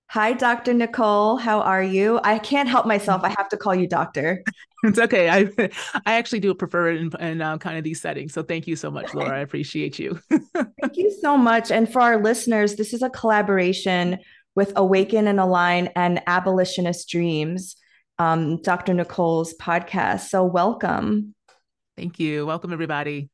Hi, Dr. Nicole. How are you? I can't help myself. I have to call you doctor. It's okay. I actually do prefer it in kind of these settings. So thank you so much, Laura. I appreciate you. Thank you so much. And for our listeners, this is a collaboration with Awaken and Align and Abolitionist Dreams, Dr. Nicole's podcast. So welcome. Thank you. Welcome, everybody.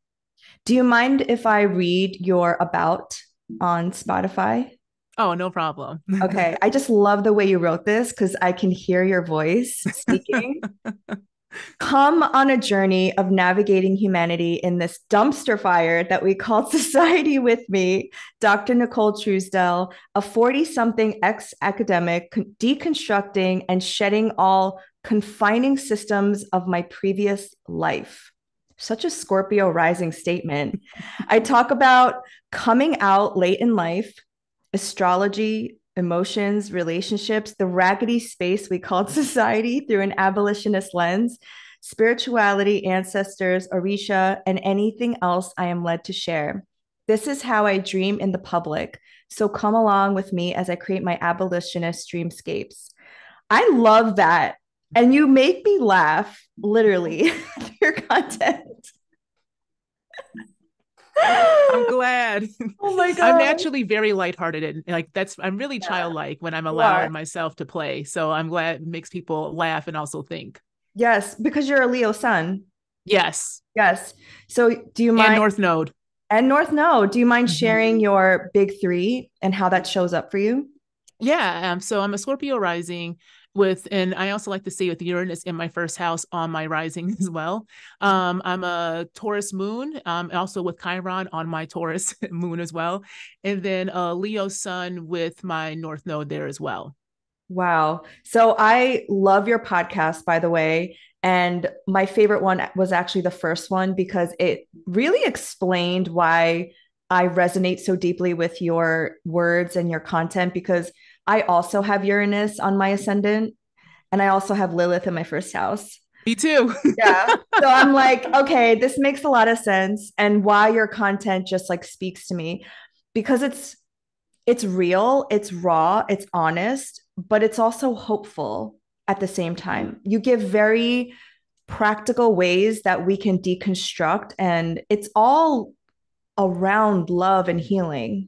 Do you mind if I read your about on Spotify? Oh, no problem. Okay. I just love the way you wrote this because I can hear your voice speaking. Come on a journey of navigating humanity in this dumpster fire that we call society with me, Dr. Nicole Truesdell, a 40 something ex academic, deconstructing and shedding all confining systems of my previous life. Such a Scorpio rising statement. I talk about coming out late in life, astrology, emotions, relationships, the raggedy space we called society through an abolitionist lens, spirituality, ancestors, Orisha, and anything else I am led to share. This is how I dream in the public. So come along with me as I create my abolitionist dreamscapes. I love that. And you make me laugh literally through your content. I'm glad. Oh my I'm God. naturally very lighthearted and I'm really Yeah, childlike when I'm you are. allowing myself to play. So I'm glad it makes people laugh and also think. Yes, because you're a Leo sun. Yes. Yes. So do you And mind, North Node. and North, no, do you mind Mhm. sharing your big three and how that shows up for you? Yeah, so I'm a Scorpio rising and I also like to say with Uranus in my first house on my rising as well. I'm a Taurus moon, also with Chiron on my Taurus moon as well. And then a Leo sun with my North node there as well. Wow. So I love your podcast, by the way. And my favorite one was actually the first one because it really explained why I resonate so deeply with your words and your content because I also have Uranus on my ascendant and I also have Lilith in my first house. Me too. Yeah. So I'm like, okay, this makes a lot of sense. And why your content just like speaks to me because it's real, it's raw, it's honest, but it's also hopeful at the same time. You give very practical ways that we can deconstruct, and it's all around love and healing.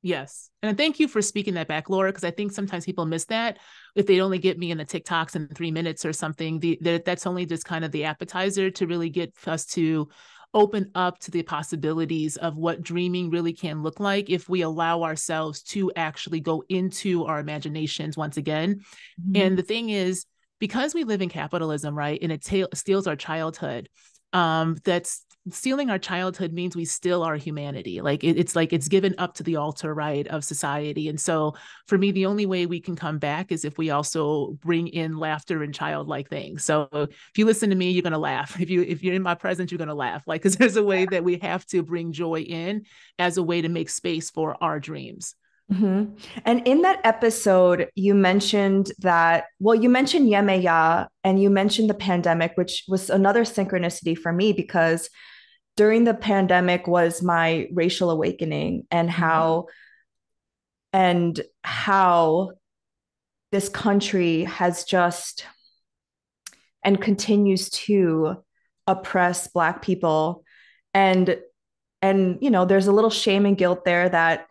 Yes. And thank you for speaking that back, Laura, because I think sometimes people miss that. If they only get me in the TikToks in 3 minutes or something, that's only just kind of the appetizer to really get us to open up to the possibilities of what dreaming really can look like if we allow ourselves to actually go into our imaginations once again. Mhm. And the thing is, because we live in capitalism, right, and steals our childhood, that's stealing our childhood means we still our humanity. It's like it's given up to the altar, right, of society. And so for me, the only way we can come back is if we also bring in laughter and childlike things. So if you listen to me, you're gonna laugh. If you're in my presence, you're gonna laugh. Like, because there's a way that we have to bring joy in as a way to make space for our dreams. Mhm. And in that episode, you mentioned that, well, you mentioned Yemeya and you mentioned the pandemic, which was another synchronicity for me because during the pandemic was my racial awakening and how this country has just and continues to oppress Black people and there's a little shame and guilt there that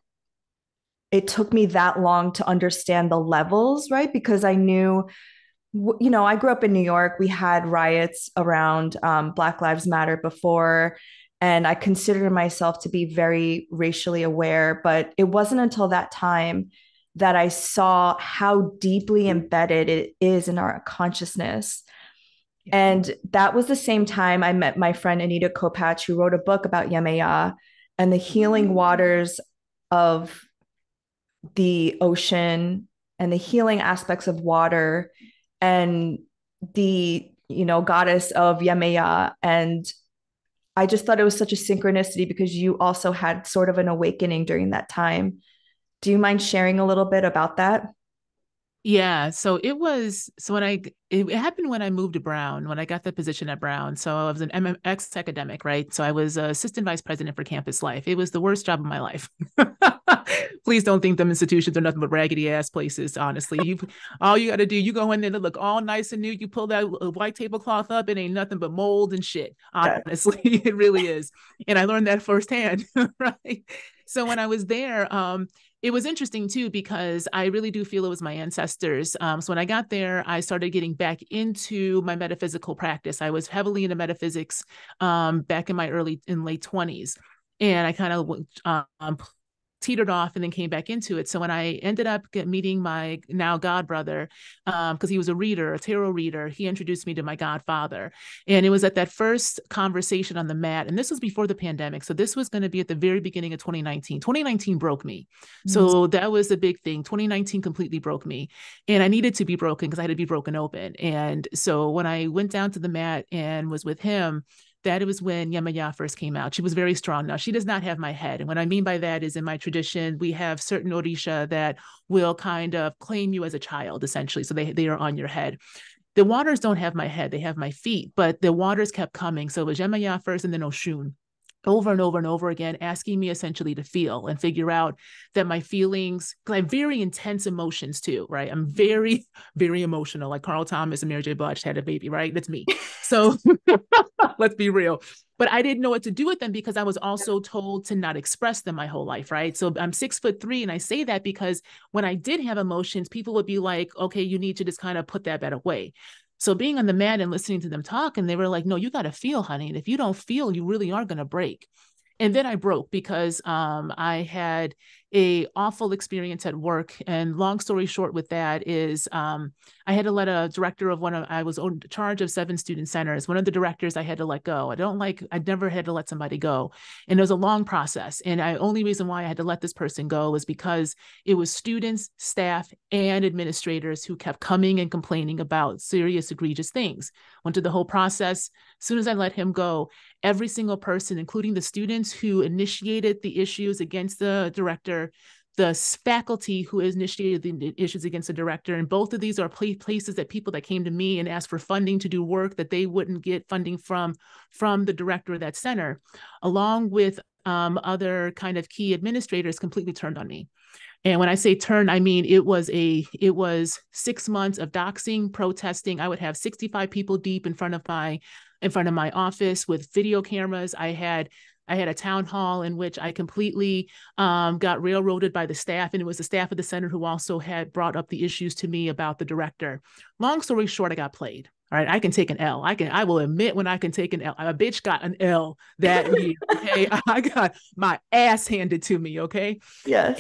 it took me that long to understand the levels, right? Because I knew, I grew up in New York. We had riots around Black Lives Matter before, and I considered myself to be very racially aware. But it wasn't until that time that I saw how deeply embedded it is in our consciousness. Yeah. And that was the same time I met my friend Anita Kopach, who wrote a book about Yemeya and the healing waters of the ocean and the healing aspects of water and the goddess of Yemeya. And I just thought it was such a synchronicity because you also had sort of an awakening during that time. Do you mind sharing a little bit about that? Yeah. So when it happened when I moved to Brown, when I got the position at Brown. So I was an MMX academic, right? So I was assistant vice president for campus life. It was the worst job of my life. Please don't think them institutions are nothing but raggedy ass places. Honestly, all you got to do, you go in there to look all nice and new. You pull that white tablecloth up, it ain't nothing but mold and shit. Honestly, it really is. And I learned that firsthand, right? So when I was there, it was interesting too, because I really do feel it was my ancestors. So when I got there, I started getting back into my metaphysical practice. I was heavily into metaphysics back in my late 20s. And I kind of teetered off and then came back into it. So when I ended up meeting my now god brother, because he was a reader, a tarot reader, he introduced me to my godfather. And it was at that first conversation on the mat. And this was before the pandemic. So this was going to be at the very beginning of 2019. 2019 broke me. So that was the big thing. 2019 completely broke me. And I needed to be broken because I had to be broken open. And so when I went down to the mat and was with him, that it was when Yemaya first came out. She was very strong. Now, she does not have my head. And what I mean by that is in my tradition, we have certain Orisha that will kind of claim you as a child, essentially. So they are on your head. The waters don't have my head. They have my feet, but the waters kept coming. So it was Yemaya first and then Oshun, over and over and over again, asking me essentially to feel and figure out that my feelings, because I have very intense emotions too, right? I'm very, very emotional. Like Carl Thomas and Mary J. Blige had a baby, right? That's me. So let's be real. But I didn't know what to do with them because I was also told to not express them my whole life, right? So I'm 6'3", and I say that because when I did have emotions, people would be like, okay, you need to just kind of put that away. So being on the mat and listening to them talk, and they were like, no, you got to feel, honey. And if you don't feel, you really are going to break. And then I broke because I had a awful experience at work. And long story short with that is I had to let a director of I was in charge of 7 student centers. One of the directors I had to let go. I never had to let somebody go. And it was a long process. And the only reason why I had to let this person go was because it was students, staff, and administrators who kept coming and complaining about serious, egregious things. Went through the whole process. As soon as I let him go, every single person, including the students who initiated the issues against the director, the faculty who initiated the issues against the director, and both of these are places that people that came to me and asked for funding to do work that they wouldn't get funding from the director of that center, along with other kind of key administrators, completely turned on me. And when I say turn, I mean it was 6 months of doxing, protesting. I would have 65 people deep in front of my office with video cameras. I had a town hall in which I completely got railroaded by the staff, and it was the staff of the center who also had brought up the issues to me about the director. Long story short, I got played. All right, I can take an L. I will admit when I can take an L. A bitch got an L that year. Okay, I got my ass handed to me. Okay. Yes.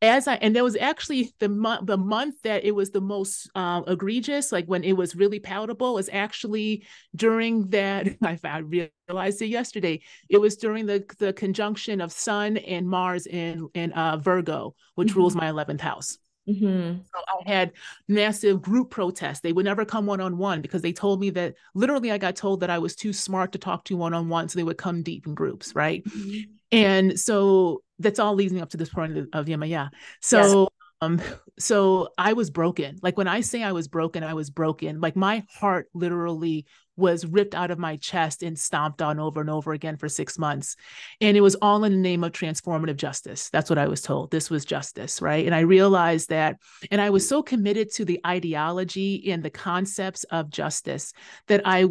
And there was actually the month that it was the most egregious, like when it was really palatable, was actually during that. I realized it yesterday. It was during the conjunction of Sun and Mars in Virgo, which rules my 11th house. So I had massive group protests. They would never come one-on-one because they told me that literally I got told that I was too smart to talk to one-on-one. So they would come deep in groups, right? And so that's all leading up to this point of Yemaya. So so I was broken. Like when I say I was broken, like my heart literally was ripped out of my chest and stomped on over and over again for 6 months. And it was all in the name of transformative justice. That's what I was told. This was justice, right? And I realized that, and I was so committed to the ideology and the concepts of justice that I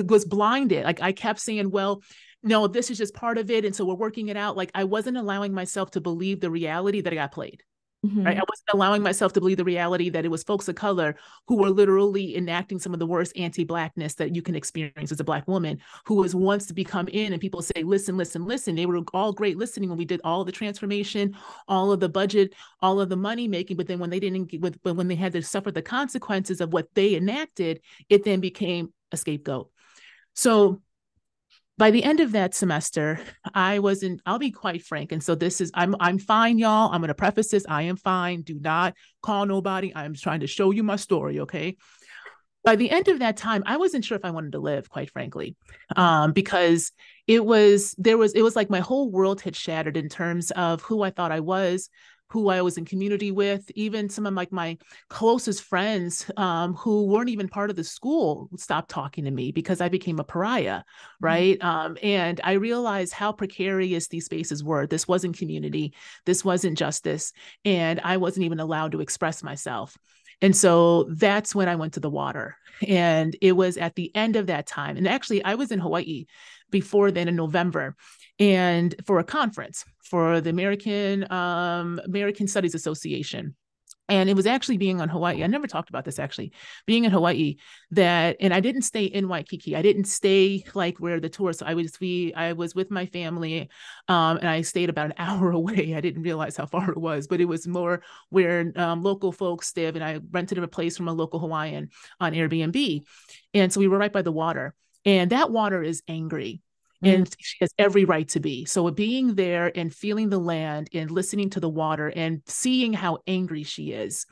was blinded. Like I kept saying, well, no, this is just part of it. And so we're working it out. Like I wasn't allowing myself to believe the reality that I got played. Right? I wasn't allowing myself to believe the reality that it was folks of color who were literally enacting some of the worst anti-Blackness that you can experience as a Black woman, who was once to become in and people say, listen, listen, listen. They were all great listening when we did all the transformation, all of the budget, all of the money making. But then when they but when they had to suffer the consequences of what they enacted, it then became a scapegoat. So by the end of that semester, I'll be quite frank. And so I'm fine, y'all. I'm going to preface this. I am fine. Do not call nobody. I'm trying to show you my story. Okay. By the end of that time, I wasn't sure if I wanted to live, quite frankly, because it was like my whole world had shattered in terms of who I thought I was, who I was in community with, even some of like my closest friends who weren't even part of the school stopped talking to me because I became a pariah, right? And I realized how precarious these spaces were. This wasn't community. This wasn't justice. And I wasn't even allowed to express myself. And so that's when I went to the water. And it was at the end of that time. And actually, I was in Hawaii before then in November, and for a conference for the American Studies Association. And it was actually being on Hawaii. I never talked about this actually, being in Hawaii and I didn't stay in Waikiki. I didn't stay like where the tourists, I was with my family and I stayed about an hour away. I didn't realize how far it was, but it was more where local folks live. And I rented a place from a local Hawaiian on Airbnb. And so we were right by the water, and that water is angry. And she has every right to be. So being there and feeling the land and listening to the water and seeing how angry she is.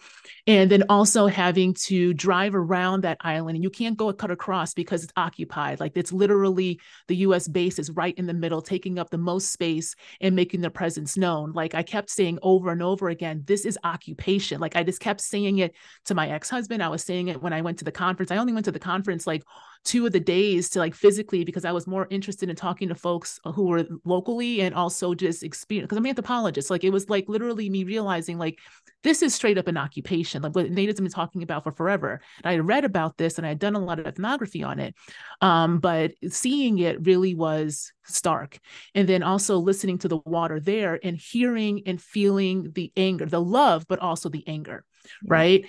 And then also having to drive around that island, and you can't go cut across because it's occupied. Like it's literally the US base is right in the middle, taking up the most space and making their presence known. Like I kept saying over and over again, this is occupation. Like I just kept saying it to my ex-husband. I was saying it when I went to the conference. I only went to the conference like 2 of the days to like physically, because I was more interested in talking to folks who were locally and also just experience, because I'm an anthropologist. Like it was like literally me realizing like this is straight up an occupation, like what natives have been talking about for forever. And I had read about this and I had done a lot of ethnography on it. But seeing it really was stark. And then also listening to the water there and hearing and feeling the anger, the love, but also the anger, right?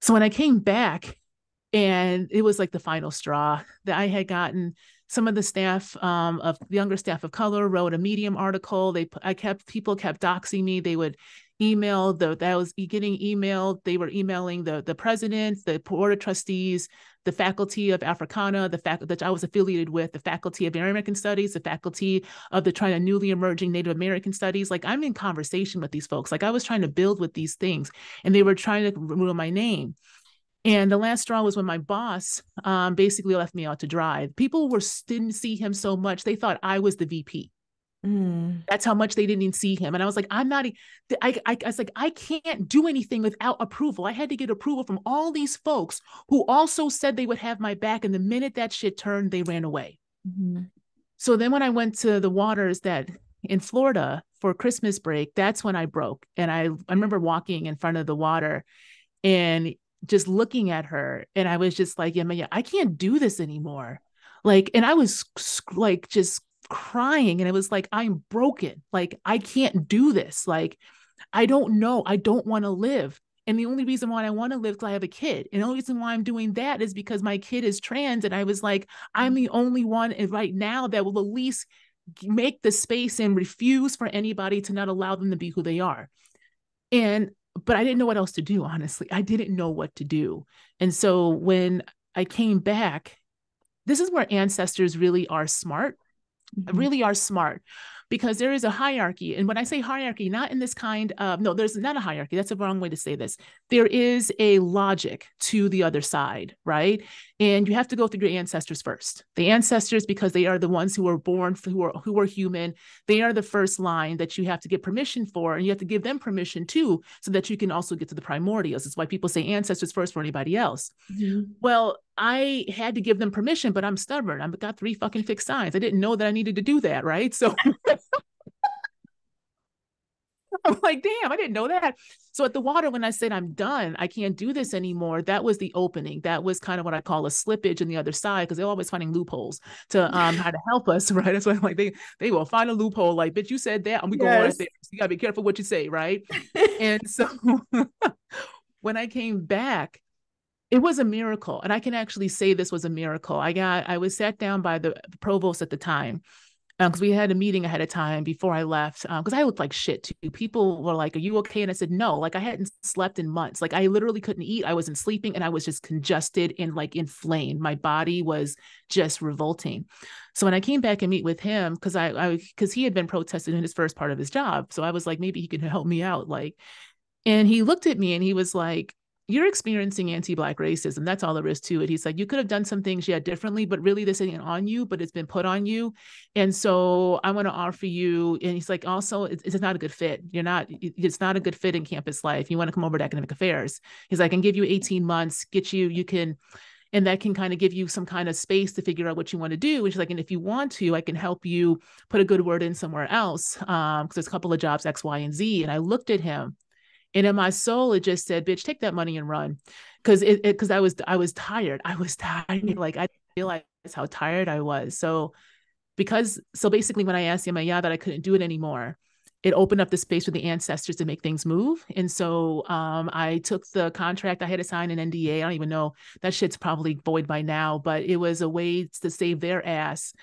So when I came back, and it was like the final straw that I had gotten. Some of the staff of the younger staff of color wrote a Medium article. People kept doxing me. They would email that I was getting emailed. They were emailing the president, the board of trustees, the faculty of Africana, the faculty that I was affiliated with, the faculty of American Studies, the faculty of the trying to newly emerging Native American Studies. Like I'm in conversation with these folks. Like I was trying to build with these things, and they were trying to ruin my name. And the last straw was when my boss basically left me out to dry. People didn't see him so much. They thought I was the VP. That's how much they didn't even see him. And I was like, I was like, I can't do anything without approval. I had to get approval from all these folks who also said they would have my back. And the minute that shit turned, they ran away. So then when I went to the waters that in Florida for Christmas break, that's when I broke. And I remember walking in front of the water and just looking at her, and I was just like, yeah, I can't do this anymore. Like, and I was like, just crying. And it was like, I'm broken. Like, I can't do this. Like, I don't know. I don't want to live. And the only reason why I want to live is because I have a kid. And the only reason why I'm doing that is because my kid is trans. And I was like, I'm the only one right now that will at least make the space and refuse for anybody to not allow them to be who they are. But I didn't know what else to do, honestly. I didn't know what to do. And so when I came back, this is where ancestors really are smart, because there is a hierarchy. And when I say hierarchy, not in this kind of, no, there's not a hierarchy. That's the wrong way to say this. There is a logic to the other side, right? And you have to go through your ancestors first. The ancestors, because they are the ones who were born, who are human, they are the first line that you have to get permission for, and you have to give them permission too, so that you can also get to the primordials. That's why people say ancestors first for anybody else. Well, I had to give them permission, but I'm stubborn. I've got 3 fucking fixed signs. I didn't know that I needed to do that, right? So I'm like, damn, I didn't know that. So at the water, when I said, I'm done, I can't do this anymore, that was the opening. That was kind of what I call a slippage in the other side, because they're always finding loopholes to how to help us, right? That's why I'm like, they will find a loophole, like, bitch, you said that, and we go right there. So you gotta be careful what you say, right? And so when I came back, it was a miracle. And I can actually say this was a miracle. I was sat down by the provost at the time, because we had a meeting ahead of time before I left, because I looked like shit too. People were like, are you okay? And I said, no, like I hadn't slept in months. Like I literally couldn't eat. I wasn't sleeping, and I was just congested and like inflamed. My body was just revolting. So when I came back and meet with him, because he had been protesting in his first part of his job. So I was like, maybe he could help me out. Like, and he looked at me and he was like, you're experiencing anti-Black racism. That's all there is to it. He's like, you could have done some things differently, but really this isn't on you, but it's been put on you. And so I want to offer you, and he's like, also, it's not a good fit. It's not a good fit in campus life. You want to come over to academic affairs. He's like, I can give you 18 months, and that can kind of give you some kind of space to figure out what you want to do. And she's like, and if you want to, I can help you put a good word in somewhere else. Because there's a couple of jobs, X, Y, and Z. And I looked at him, and in my soul, it just said, bitch, take that money and run. Because I was tired. I was tired. Like, I realized how tired I was. So basically when I asked Yamaya that I couldn't do it anymore, it opened up the space for the ancestors to make things move. And so I took the contract. I had to sign an NDA. I don't even know, that shit's probably void by now, but it was a way to save their ass.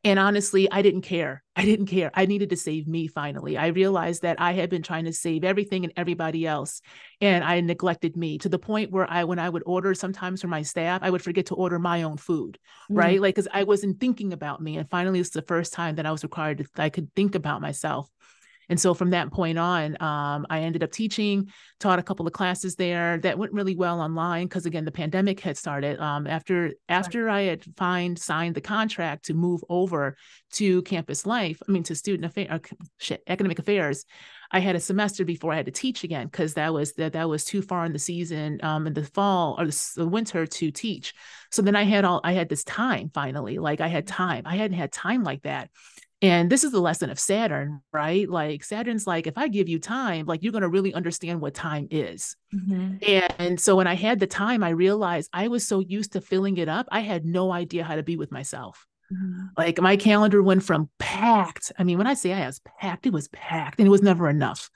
And honestly, I didn't care. I needed to save me finally. I realized that I had been trying to save everything and everybody else, and I neglected me to the point where when I would order sometimes for my staff, I would forget to order my own food, right? Like, because I wasn't thinking about me. And finally, it's the first time that I was required I could think about myself. And so from that point on, I ended up taught a couple of classes there that went really well online. Because again, the pandemic had started. After I had signed the contract to move over to campus life, to academic affairs, I had a semester before I had to teach again, because that was too far in the season, in the fall or the winter to teach. So then I had this time finally. Like, I had time. I hadn't had time like that. And this is the lesson of Saturn, right? Like, Saturn's like, if I give you time, like, you're going to really understand what time is. And so when I had the time, I realized I was so used to filling it up. I had no idea how to be with myself. Like, my calendar went from packed. I mean, when I say I was packed, it was packed, and it was never enough.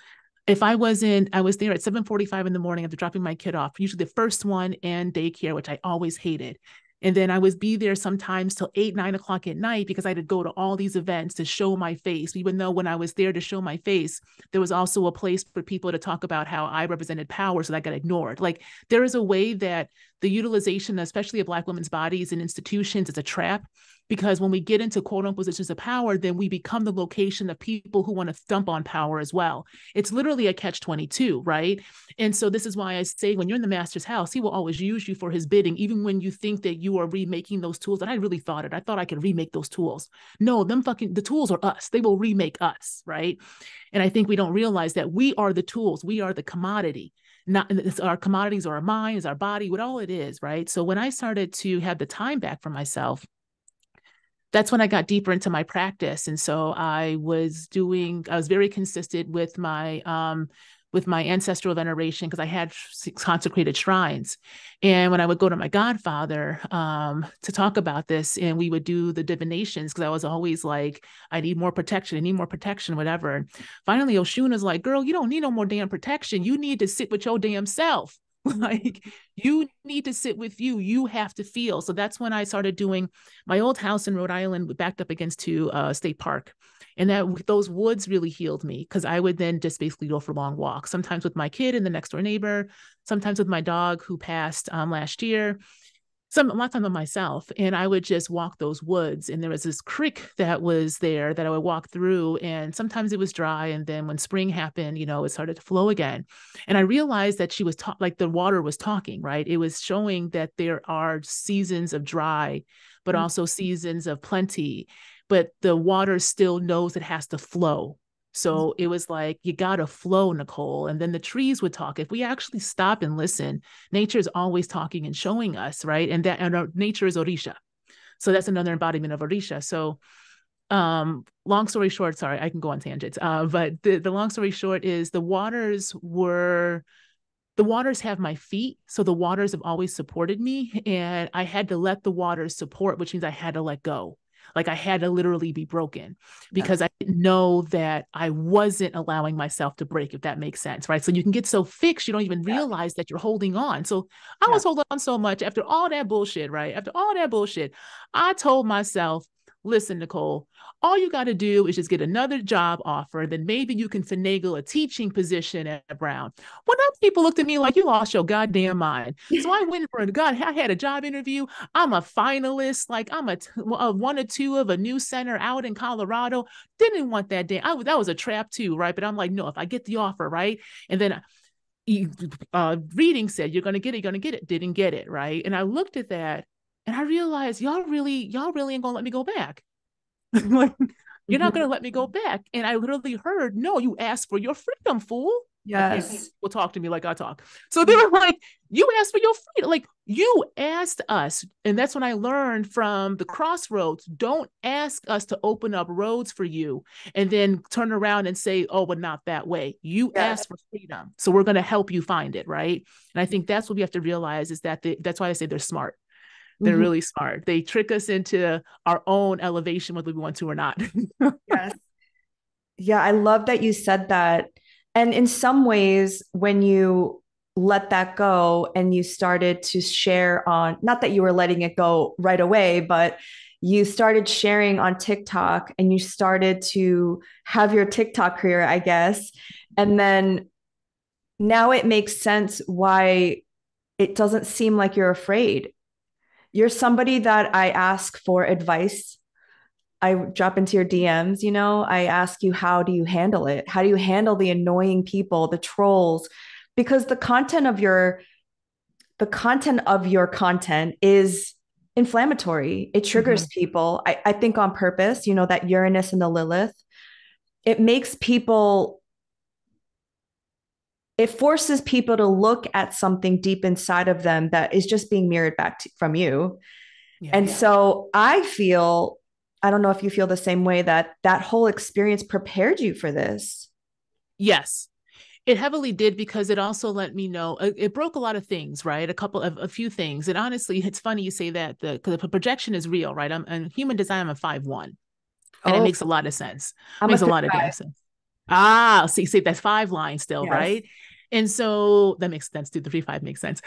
If I was there at 7:45 in the morning after dropping my kid off, usually the first one, and daycare, which I always hated. And then I would be there sometimes till 8, 9 o'clock at night, because I had to go to all these events to show my face. Even though when I was there to show my face, there was also a place for people to talk about how I represented power, so that got ignored. Like, there is a way that the utilization, especially of Black women's bodies and institutions, is a trap. Because when we get into quote unquote positions of power, then we become the location of people who want to dump on power as well. It's literally a catch-22, right? And so this is why I say, when you're in the master's house, he will always use you for his bidding, even when you think that you are remaking those tools. And I really thought it. I thought I could remake those tools. No, the tools are us. They will remake us, right? And I think we don't realize that we are the tools. We are the commodity. Not our commodities are our mind, is our body, what all it is, right? So when I started to have the time back for myself, that's when I got deeper into my practice. And so I was very consistent with my ancestral veneration, because I had consecrated shrines. And when I would go to my godfather to talk about this, and we would do the divinations, because I was always like, I need more protection, whatever. And finally, Oshun is like, girl, you don't need no more damn protection. You need to sit with your damn self. Like, you need to sit with you. You have to feel. So that's when I started doing my old house in Rhode Island, backed up against State Park. And those woods really healed me, because I would then just basically go for long walks, sometimes with my kid and the next door neighbor, sometimes with my dog who passed last year, a lot of time with myself. And I would just walk those woods. And there was this creek that was there that I would walk through. And sometimes it was dry. And then when spring happened, it started to flow again. And I realized that she was like the water was talking, right? It was showing that there are seasons of dry, but also seasons of plenty. But the water still knows it has to flow. So it was like, you got to flow, Nicole. And then the trees would talk. If we actually stop and listen, nature is always talking and showing us, right? And our nature is Orisha. So that's another embodiment of Orisha. So long story short, sorry, I can go on tangents. But the long story short is the waters have my feet. So the waters have always supported me. And I had to let the waters support, which means I had to let go. Like, I had to literally be broken, because I didn't know that I wasn't allowing myself to break, if that makes sense, right? So you can get so fixed, you don't even realize that you're holding on. So I was holding on so much after all that bullshit, right? After all that bullshit, I told myself, listen, Nicole, all you got to do is just get another job offer. Then maybe you can finagle a teaching position at Brown. When other people looked at me like, you lost your goddamn mind. So I went I had a job interview. I'm a finalist. Like, I'm a 1 or 2 of a new center out in Colorado. Didn't want that damn. That was a trap too, right? But I'm like, no, if I get the offer, right? And then reading said, you're going to get it, didn't get it, right? And I looked at that and I realized y'all really ain't gonna let me go back. Like, you're not Mhm. going to let me go back. And I literally heard, no, you asked for your freedom, fool. I can't, Yes. people talk to me like I talk. So they were like, you asked for your freedom. Like, you asked us. And that's when I learned from the crossroads, don't ask us to open up roads for you and then turn around and say, oh, but not that way. You Yes. asked for freedom. So we're going to help you find it. Right. And I think that's what we have to realize is that that's why I say they're smart. They're Mhm. really smart. They trick us into our own elevation, whether we want to or not. Yes. Yeah, I love that you said that. And in some ways, when you let that go and you started to share on, not that you were letting it go right away, but you started sharing on TikTok and you started to have your TikTok career, I guess. And then now it makes sense why it doesn't seem like you're afraid. You're somebody that I ask for advice. I drop into your DMs, I ask you, how do you handle it? How do you handle the annoying people, the trolls? Because the content of your content is inflammatory. It triggers Mhm. people. I think on purpose, that Uranus and the Lilith, it makes people, it forces people to look at something deep inside of them that is just being mirrored back from you. Yeah. And so I feel, I don't know if you feel the same way, that that whole experience prepared you for this. Yes. It heavily did because it also let me know it broke a lot of things, right? A few things. And honestly, it's funny you say that the projection is real, right? I'm in human design, I'm a 5-1. And it Oh, makes a lot of sense. I'm a Makes a three lot of damn five. sense. Ah, see, that's 5 line still, Yes. right? And so that makes sense too. The 3-5 makes sense.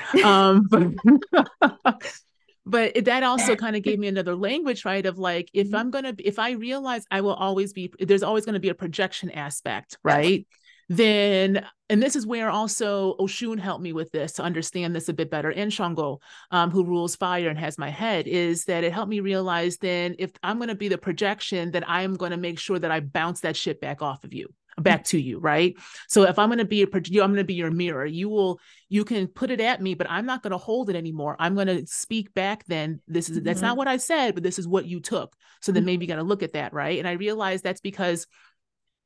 But that also kind of gave me another language, right? Of like, if I realize I will always be, there's always going to be a projection aspect, Yes. right? Then, and this is where also Oshun helped me with this to understand this a bit better. And Shango, who rules fire and has my head, is that it helped me realize then if I'm going to be the projection, then I'm going to make sure that I bounce that shit back off of you, back to you, right? So if I'm going to be I'm going to be your mirror. You can put it at me, but I'm not going to hold it anymore. I'm going to speak back then. That's not what I said, but this is what you took. So then maybe you got to look at that, right? And I realized that's because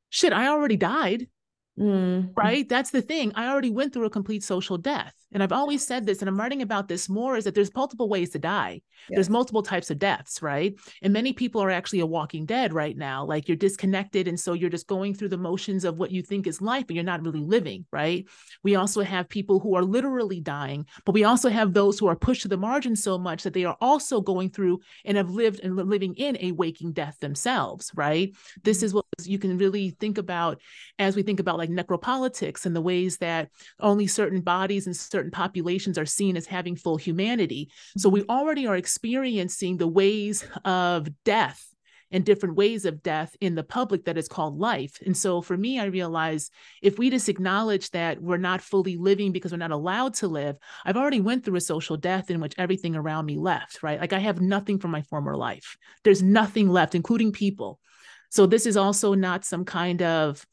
shit, I already died. Mm-hmm. Right? That's the thing. I already went through a complete social death. And I've always said this, and I'm writing about this more, is that there's multiple ways to die. There's Yes. multiple types of deaths, right? And many people are actually a walking dead right now. Like you're disconnected. And so you're just going through the motions of what you think is life, but you're not really living, right? We also have people who are literally dying, but we also have those who are pushed to the margin so much that they are also going through and have lived and living in a waking death themselves, right? This is what you can really think about as we think about like necropolitics and the ways that only certain bodies and certain populations are seen as having full humanity. So we already are experiencing the ways of death and different ways of death in the public that is called life. And so for me, I realize if we just acknowledge that we're not fully living because we're not allowed to live, I've already went through a social death in which everything around me left, right? Like I have nothing from my former life. There's nothing left, including people. So this is also not some kind of,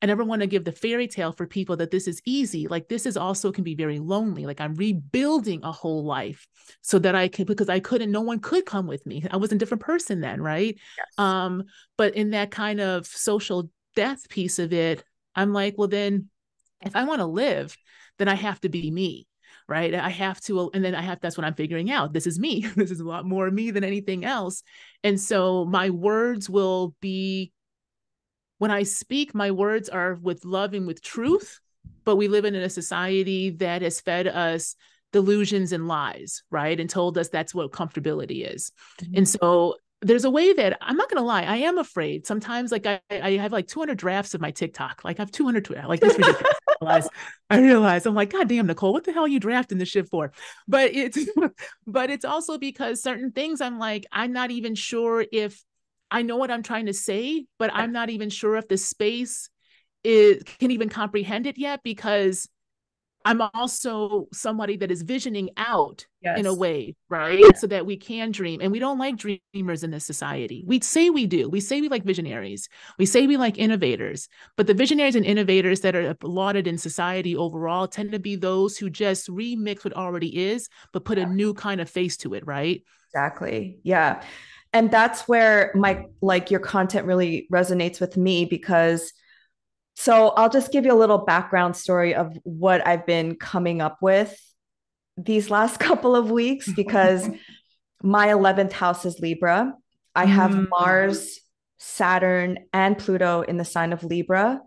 I never want to give the fairy tale for people that this is easy. Like this is also can be very lonely. Like I'm rebuilding a whole life so that I could, because I couldn't, no one could come with me. I was a different person then, right? Yes. But in that kind of social death piece of it, I'm like, well, then if I want to live, then I have to be me. Right. I have to, and then that's what I'm figuring out. This is me. This is a lot more me than anything else. And so my words will be, when I speak, my words are with love and with truth, but we live in a society that has fed us delusions and lies, right? And told us that's what comfortability is. And so there's a way that I'm not going to lie, I am afraid. Sometimes like I have like 200 drafts of my TikTok. Like I have 200, like it's ridiculous. I realize I'm like, God damn, Nicole, what the hell are you drafting this shit for? But it's, but it's also because certain things I'm like, I'm not even sure if I know what I'm trying to say, but I'm not even sure if the space can even comprehend it yet because I'm also somebody that is visioning out in a Yes. way, right? So that we can dream. And we don't like dreamers in this society. We say we do. We say we like visionaries. We say we like innovators. But the visionaries and innovators that are applauded in society overall tend to be those who just remix what already is, but put a new kind of face to it, right? Exactly. Yeah. And that's where my like your content really resonates with me because so I'll just give you a little background story of what I've been coming up with these last couple of weeks because my 11th house is Libra. I have Mars, Saturn, and Pluto in the sign of Libra.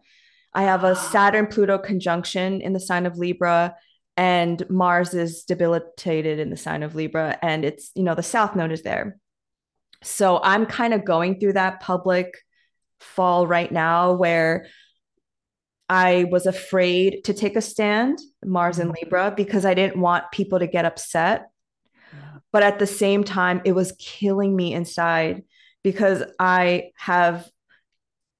I have a Saturn Pluto conjunction in the sign of Libra, and Mars is debilitated in the sign of Libra. And it's, the South Node is there. So I'm kind of going through that public fall right now where I was afraid to take a stand, Mars and Libra, because I didn't want people to get upset. Yeah. But at the same time, it was killing me inside because I have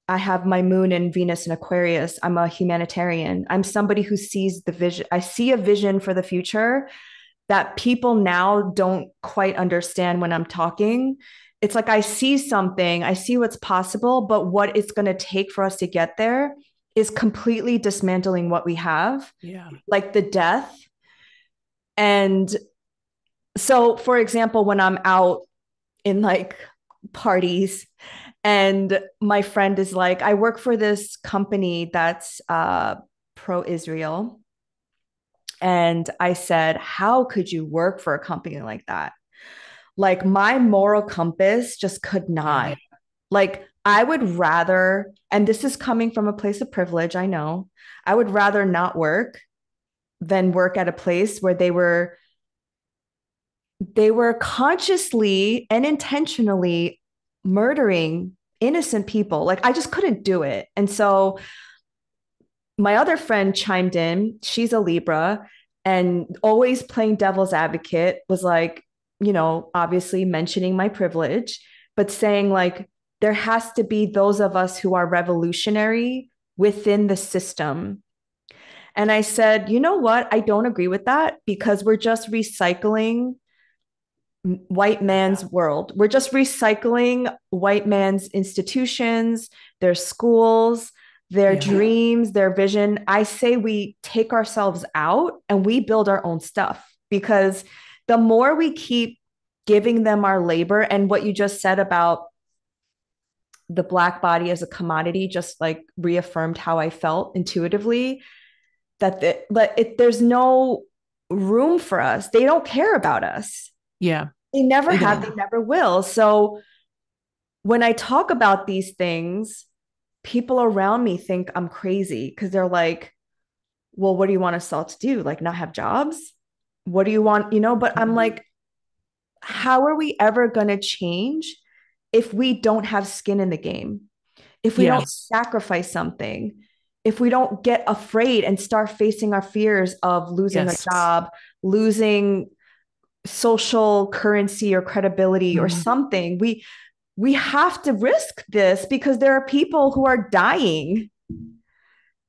my moon and Venus in Aquarius. I'm a humanitarian. I'm somebody who sees the vision. I see a vision for the future that people now don't quite understand when I'm talking. It's like I see something, I see what's possible, but what it's going to take for us to get there is completely dismantling what we have, Yeah. like the death. And so, for example, when I'm out in like parties and my friend is like, I work for this company that's pro Israel. And I said, how could you work for a company like that? Like my moral compass just could not. Yeah. Like I would rather, and this is coming from a place of privilege, I know, I would rather not work than work at a place where they were consciously and intentionally murdering innocent people. Like I just couldn't do it. And so my other friend chimed in. She's a Libra and always playing devil's advocate was like, obviously mentioning my privilege, but saying like, there has to be those of us who are revolutionary within the system. And I said, you know what? I don't agree with that because we're just recycling white man's world. We're just recycling white man's institutions, their schools, their dreams, their vision. I say we take ourselves out and we build our own stuff because the more we keep giving them our labor and what you just said about the Black body as a commodity just like reaffirmed how I felt intuitively there's no room for us. They don't care about us. Yeah. They never have, they never will. So when I talk about these things, people around me think I'm crazy because they're like, well, what do you want us all to do? Like, not have jobs? What do you want? But I'm like, how are we ever going to change if we don't have skin in the game? If we don't sacrifice something? If we don't get afraid and start facing our fears of losing a job, losing social currency or credibility or something, we have to risk this because there are people who are dying.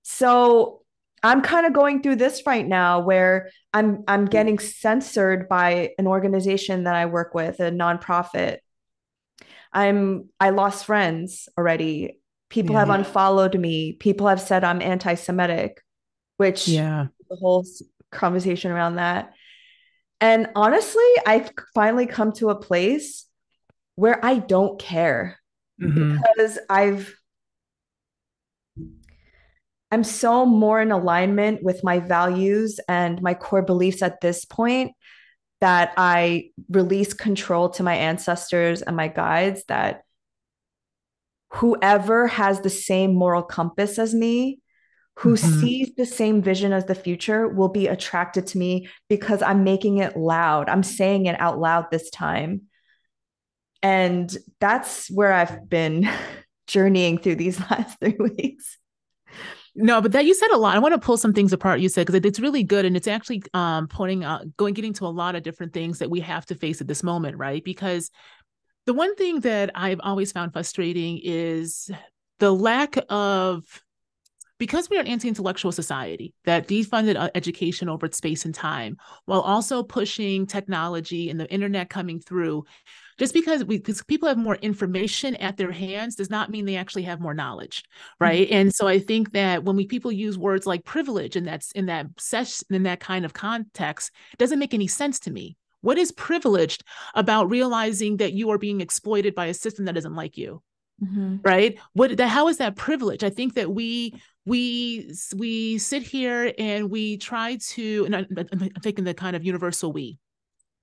So I'm kind of going through this right now where I'm getting censored by an organization that I work with, a nonprofit. I lost friends already. People have unfollowed me. People have said I'm anti-Semitic, which the whole conversation around that. And honestly, I've finally come to a place where I don't care because I'm so more in alignment with my values and my core beliefs at this point that I release control to my ancestors and my guides that whoever has the same moral compass as me, who sees the same vision as the future will be attracted to me because I'm making it loud. I'm saying it out loud this time. And that's where I've been journeying through these last 3 weeks. No, but that you said a lot. I want to pull some things apart you said because it's really good and it's actually pointing out, getting to a lot of different things that we have to face at this moment, right? Because the one thing that I've always found frustrating is the lack of because we are an anti-intellectual society that defunded education over space and time, while also pushing technology and the internet coming through, just because people have more information at their hands does not mean they actually have more knowledge, right? Mm-hmm. And so I think that when people use words like privilege and that's in that kind of context, it doesn't make any sense to me. What is privileged about realizing that you are being exploited by a system that doesn't like you? Mm-hmm. Right? How is that privilege? I think that we sit here and we try to, and I'm taking the kind of universal we,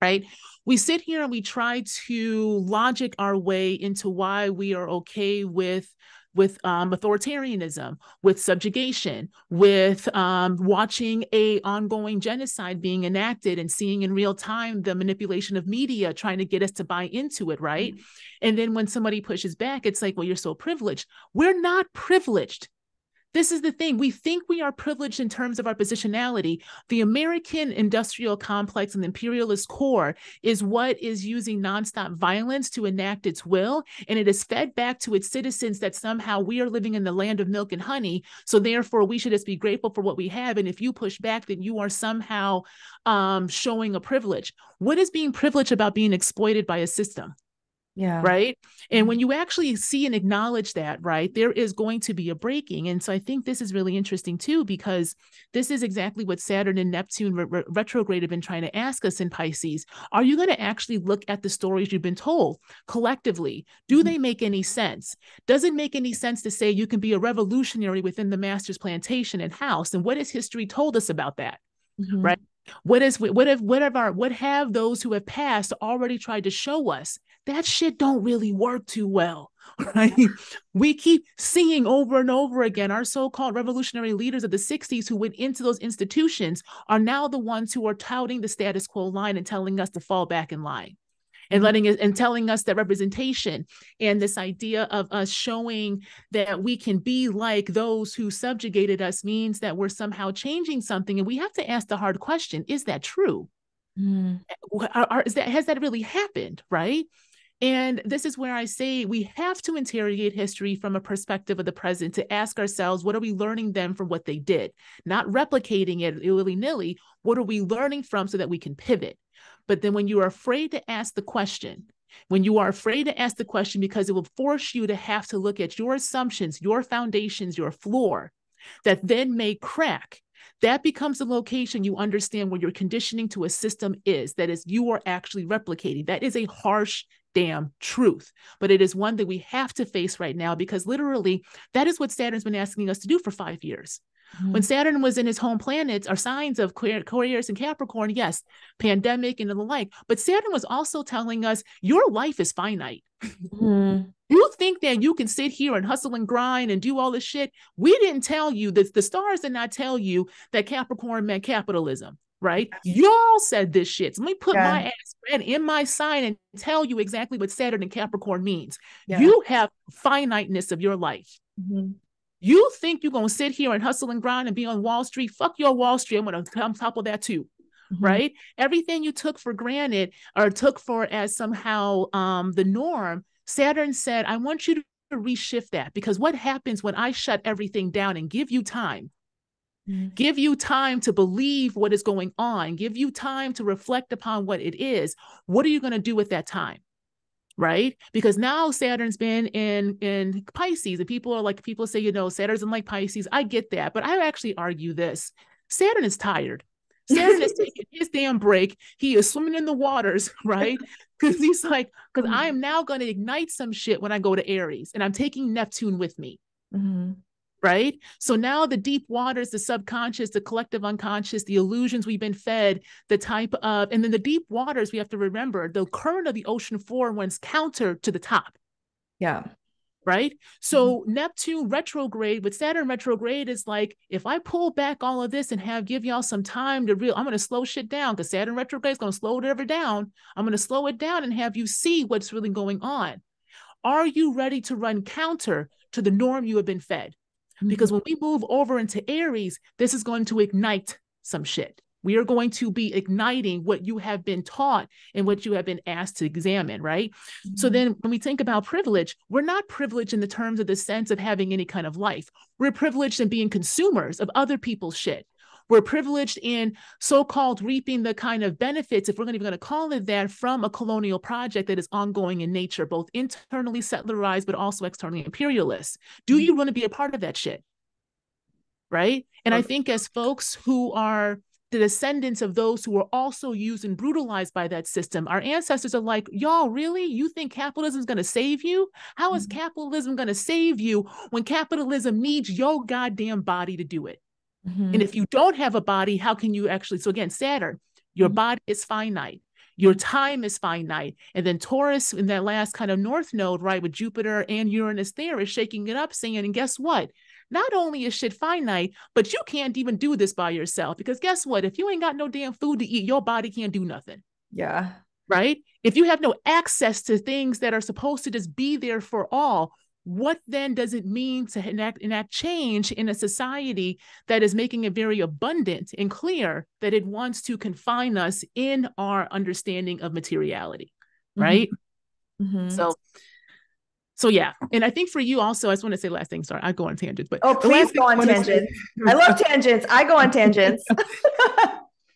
right? We sit here and we try to logic our way into why we are okay with authoritarianism, with subjugation, with watching a ongoing genocide being enacted and seeing in real time the manipulation of media trying to get us to buy into it, right? Mm-hmm. And then when somebody pushes back, it's like, well, you're so privileged. We're not privileged. This is the thing. We think we are privileged in terms of our positionality. The American industrial complex and the imperialist core is what is using nonstop violence to enact its will. And it is fed back to its citizens that somehow we are living in the land of milk and honey. So therefore, we should just be grateful for what we have. And if you push back, then you are somehow showing a privilege. What is being privileged about being exploited by a system? Yeah. Right. And when you actually see and acknowledge that, right, there is going to be a breaking. And so I think this is really interesting, too, because this is exactly what Saturn and Neptune retrograde have been trying to ask us in Pisces. Are you going to actually look at the stories you've been told collectively? Do they make any sense? Does it make any sense to say you can be a revolutionary within the master's plantation and house? And what has history told us about that? Mm-hmm. Right. What have those who have passed already tried to show us? That shit don't really work too well, right? We keep seeing over and over again, our so-called revolutionary leaders of the 60s who went into those institutions are now the ones who are touting the status quo line and telling us to fall back in line. And telling us that representation and this idea of us showing that we can be like those who subjugated us means that we're somehow changing something. And we have to ask the hard question, is that true? Has that really happened, right? And this is where I say we have to interrogate history from a perspective of the present to ask ourselves, what are we learning them from what they did? Not replicating it willy-nilly. What are we learning from so that we can pivot? But then when you are afraid to ask the question, because it will force you to have to look at your assumptions, your foundations, your floor, that then may crack, that becomes the location you understand where your conditioning to a system is. That is, you are actually replicating. That is a harsh damn truth, but it is one that we have to face right now, because literally that is what Saturn's been asking us to do for 5 years. Mm-hmm. When Saturn was in his home planets, our signs of Aquarius and Capricorn, yes, pandemic and the like, but Saturn was also telling us your life is finite. Mm-hmm. You think that you can sit here and hustle and grind and do all this shit. We didn't tell you that. The stars did not tell you that Capricorn meant capitalism. Right? Y'all said this shit. So let me put my ass red in my sign and tell you exactly what Saturn and Capricorn means. Yeah. You have finiteness of your life. Mm-hmm. You think you're going to sit here and hustle and grind and be on Wall Street? Fuck your Wall Street. I'm going to come on top of that too. Mm-hmm. Right? Everything you took for granted or took for as somehow the norm, Saturn said, I want you to reshift that, because what happens when I shut everything down and give you time? Give you time to believe what is going on, give you time to reflect upon what it is. What are you going to do with that time? Right? Because now Saturn's been in Pisces, and people say, Saturn's in like Pisces. I get that, but I actually argue this. Saturn is tired. Saturn is taking his damn break. He is swimming in the waters, right? Because he's like, because I am now going to ignite some shit when I go to Aries, and I'm taking Neptune with me. Mm-hmm. Right? So now the deep waters, the subconscious, the collective unconscious, the illusions we've been fed, and then the deep waters, we have to remember the current of the ocean floor runs counter to the top. Yeah. Right? So Neptune retrograde with Saturn retrograde is like, if I pull back all of this and give y'all some time I'm going to slow shit down, because Saturn retrograde is going to slow it down. I'm going to slow it down and have you see what's really going on. Are you ready to run counter to the norm you have been fed? Because when we move over into Aries, this is going to ignite some shit. We are going to be igniting what you have been taught and what you have been asked to examine, right? Mm-hmm. So then when we think about privilege, we're not privileged in the terms of the sense of having any kind of life. We're privileged in being consumers of other people's shit. We're privileged in so-called reaping the kind of benefits, if we're even going to call it that, from a colonial project that is ongoing in nature, both internally settlerized, but also externally imperialist. Do you want to be a part of that shit? Right? And I think as folks who are the descendants of those who were also used and brutalized by that system, our ancestors are like, y'all, really? You think capitalism is going to save you? How is capitalism going to save you when capitalism needs your goddamn body to do it? Mm-hmm. And if you don't have a body, how can you actually? So again, Saturn, your body is finite. Your time is finite. And then Taurus in that last kind of north node, right, with Jupiter and Uranus there, is shaking it up, saying, and guess what? Not only is shit finite, but you can't even do this by yourself, because guess what? If you ain't got no damn food to eat, your body can't do nothing. Yeah. Right? If you have no access to things that are supposed to just be there for all, what then does it mean to enact change in a society that is making it very abundant and clear that it wants to confine us in our understanding of materiality, right? Mm-hmm. So yeah, and I think for you also, I just want to say the last thing. Sorry, I go on tangents, but please go on tangents. I love tangents. I go on tangents.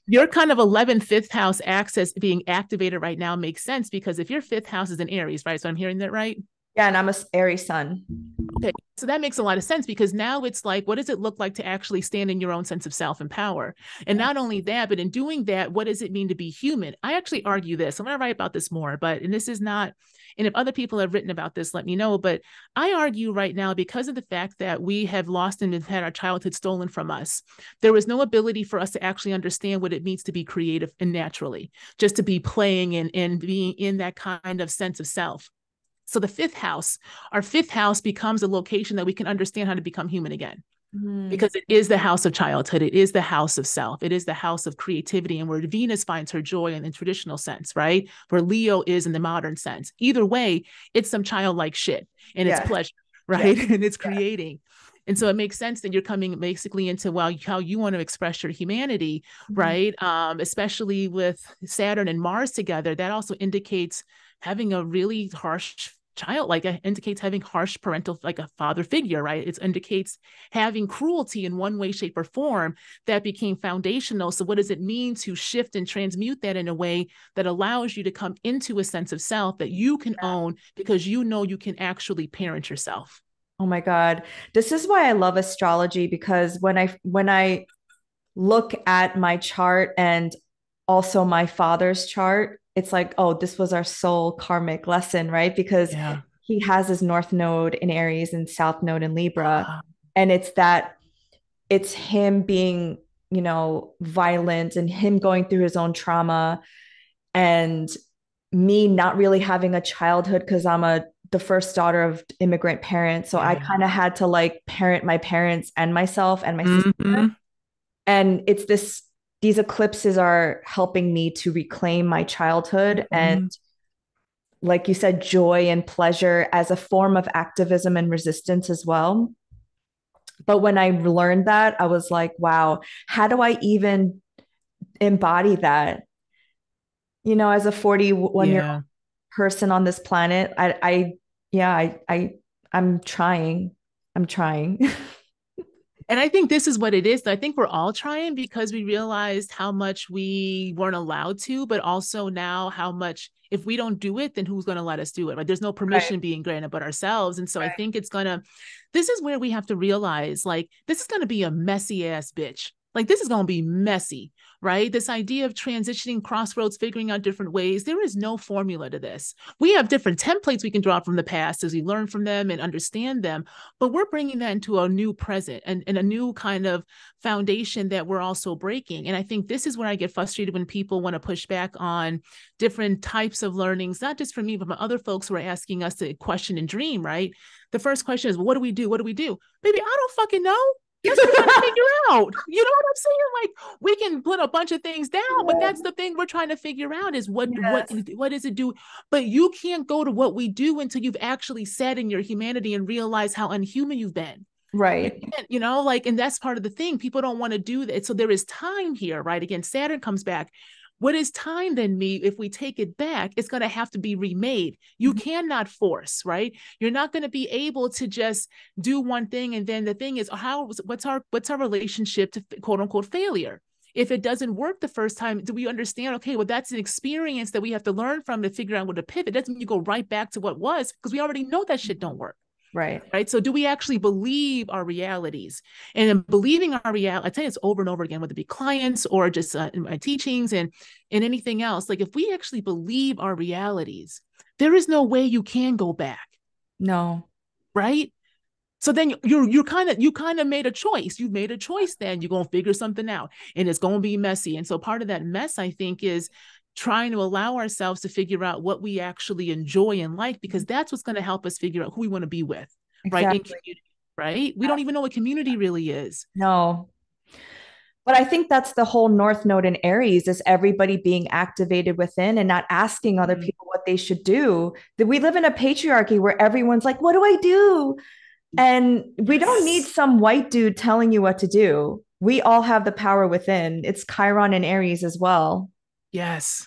Your kind of 11th, 5th house axis being activated right now makes sense, because if your 5th house is in Aries, right? So I'm hearing that right? Yeah, and I'm a Aries sun. Okay, so that makes a lot of sense, because now it's like, what does it look like to actually stand in your own sense of self and power? And not only that, but in doing that, what does it mean to be human? I actually argue this. I'm going to write about this more, and this is not, and if other people have written about this, let me know. But I argue right now, because of the fact that we have lost and have had our childhood stolen from us, there was no ability for us to actually understand what it means to be creative and naturally, just to be playing and being in that kind of sense of self. So the 5th house, our 5th house becomes a location that we can understand how to become human again. Because it is the house of childhood. It is the house of self. It is the house of creativity, and where Venus finds her joy in the traditional sense, right? Where Leo is in the modern sense. Either way, it's some childlike shit, and it's pleasure, right? And it's creating. And so it makes sense that you're coming basically into, well, how you want to express your humanity, right? Especially with Saturn and Mars together, that also indicates having a really harsh child, like it indicates having harsh parental, like a father figure, right? It indicates having cruelty in one way, shape, or form that became foundational. So what does it mean to shift and transmute that in a way that allows you to come into a sense of self that you can own, because you know you can actually parent yourself? Oh my God. This is why I love astrology, because when I look at my chart and also my father's chart, it's like, oh, this was our soul karmic lesson, right? Because he has his north node in Aries and south node in Libra. And it's him being, violent, and him going through his own trauma, and me not really having a childhood because I'm the first daughter of immigrant parents. So I kind of had to like parent my parents and myself and my sister. And it's these eclipses are helping me to reclaim my childhood and, like you said, joy and pleasure as a form of activism and resistance as well. But when I learned that, I was like, wow, how do I even embody that? As a 41-year-old person on this planet, I'm trying. And I think this is what it is. I think we're all trying, because we realized how much we weren't allowed to, but also now how much, if we don't do it, then who's going to let us do it? Right? There's no permission being granted but ourselves. And so I think this is where we have to realize, like, this is going to be a messy ass bitch. Like, this is going to be messy, right? This idea of transitioning, crossroads, figuring out different ways. There is no formula to this. We have different templates we can draw from the past as we learn from them and understand them, but we're bringing that into a new present and a new kind of foundation that we're also breaking. And I think this is where I get frustrated when people want to push back on different types of learnings, not just for me, but from other folks who are asking us to question and dream, right? The first question is, well, what do we do? What do we do? Baby, I don't fucking know. That's what we're trying to figure out. You know what I'm saying? Like, we can put a bunch of things down, but that's the thing we're trying to figure out is what does it do? But you can't go to what we do until you've actually sat in your humanity and realize how unhuman you've been. Right. Like, and that's part of the thing. People don't want to do that. So there is time here, right? Again, Saturn comes back. What is time then, me? If we take it back, it's going to have to be remade. You cannot force, right? You're not going to be able to just do one thing. And then the thing is, what's our relationship to quote unquote failure? If it doesn't work the first time, do we understand, okay, well, that's an experience that we have to learn from to figure out what to pivot. Doesn't mean you go right back to what was, because we already know that shit don't work. Right. Right. So do we actually believe our realities? And in believing our reality, I tell you it's over and over again, whether it be clients or just in my teachings and anything else. Like if we actually believe our realities, there is no way you can go back. No. Right. So then you kind of made a choice. You've made a choice. Then you're going to figure something out, and it's going to be messy. And so part of that mess, I think, is trying to allow ourselves to figure out what we actually enjoy and like, because that's what's going to help us figure out who we want to be with, Exactly. right? In community, right? We don't even know what community really is. No. But I think that's the whole North Node in Aries, is everybody being activated within and not asking other people what they should do. That we live in a patriarchy where everyone's like, what do I do? And we don't need some white dude telling you what to do. We all have the power within. It's Chiron and Aries as well. Yes.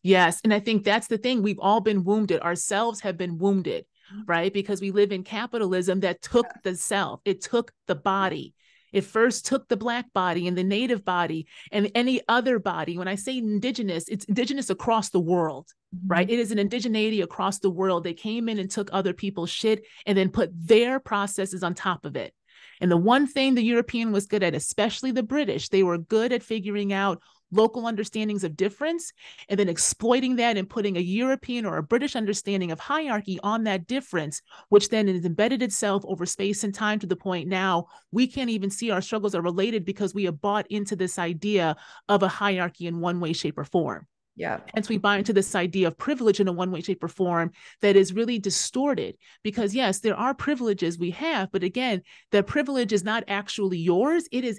Yes. And I think that's the thing. We've all been wounded. Ourselves have been wounded, right? Because we live in capitalism that took the self, it took the body. It first took the Black body and the Native body and any other body. When I say indigenous, it's indigenous across the world, right? It is an indigeneity across the world. They came in and took other people's shit and then put their processes on top of it. And the one thing the European was good at, especially the British, they were good at figuring out local understandings of difference and then exploiting that and putting a European or a British understanding of hierarchy on that difference, which then has embedded itself over space and time to the point now we can't even see our struggles are related because we have bought into this idea of a hierarchy in one way, shape, or form. Yeah. Hence, we buy into this idea of privilege in a one way, shape, or form that is really distorted. Because, yes, there are privileges we have, but again, the privilege is not actually yours. It is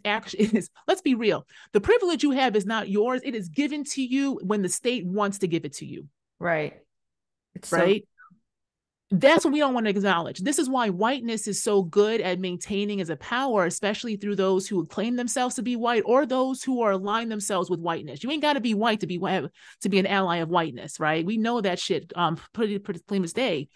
let's be real. The privilege you have is not yours. It is given to you when the state wants to give it to you. Right. It's right. So that's what we don't want to acknowledge. This is why whiteness is so good at maintaining as a power, especially through those who claim themselves to be white or those who are aligned themselves with whiteness. You ain't got to be white to be an ally of whiteness, right? We know that shit pretty plain as day.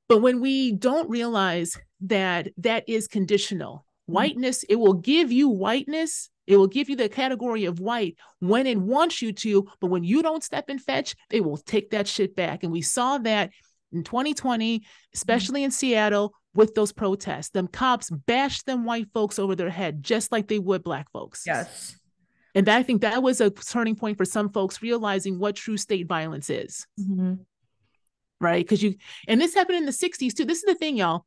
But when we don't realize that that is conditional, whiteness, it will give you whiteness. It will give you the category of white when it wants you to, but when you don't step and fetch, they will take that shit back. And we saw that in 2020, especially in Seattle, with those protests. Them cops bashed them white folks over their head, just like they would Black folks. Yes. And I think that was a turning point for some folks realizing what true state violence is. Right? And this happened in the 60s too. This is the thing, y'all.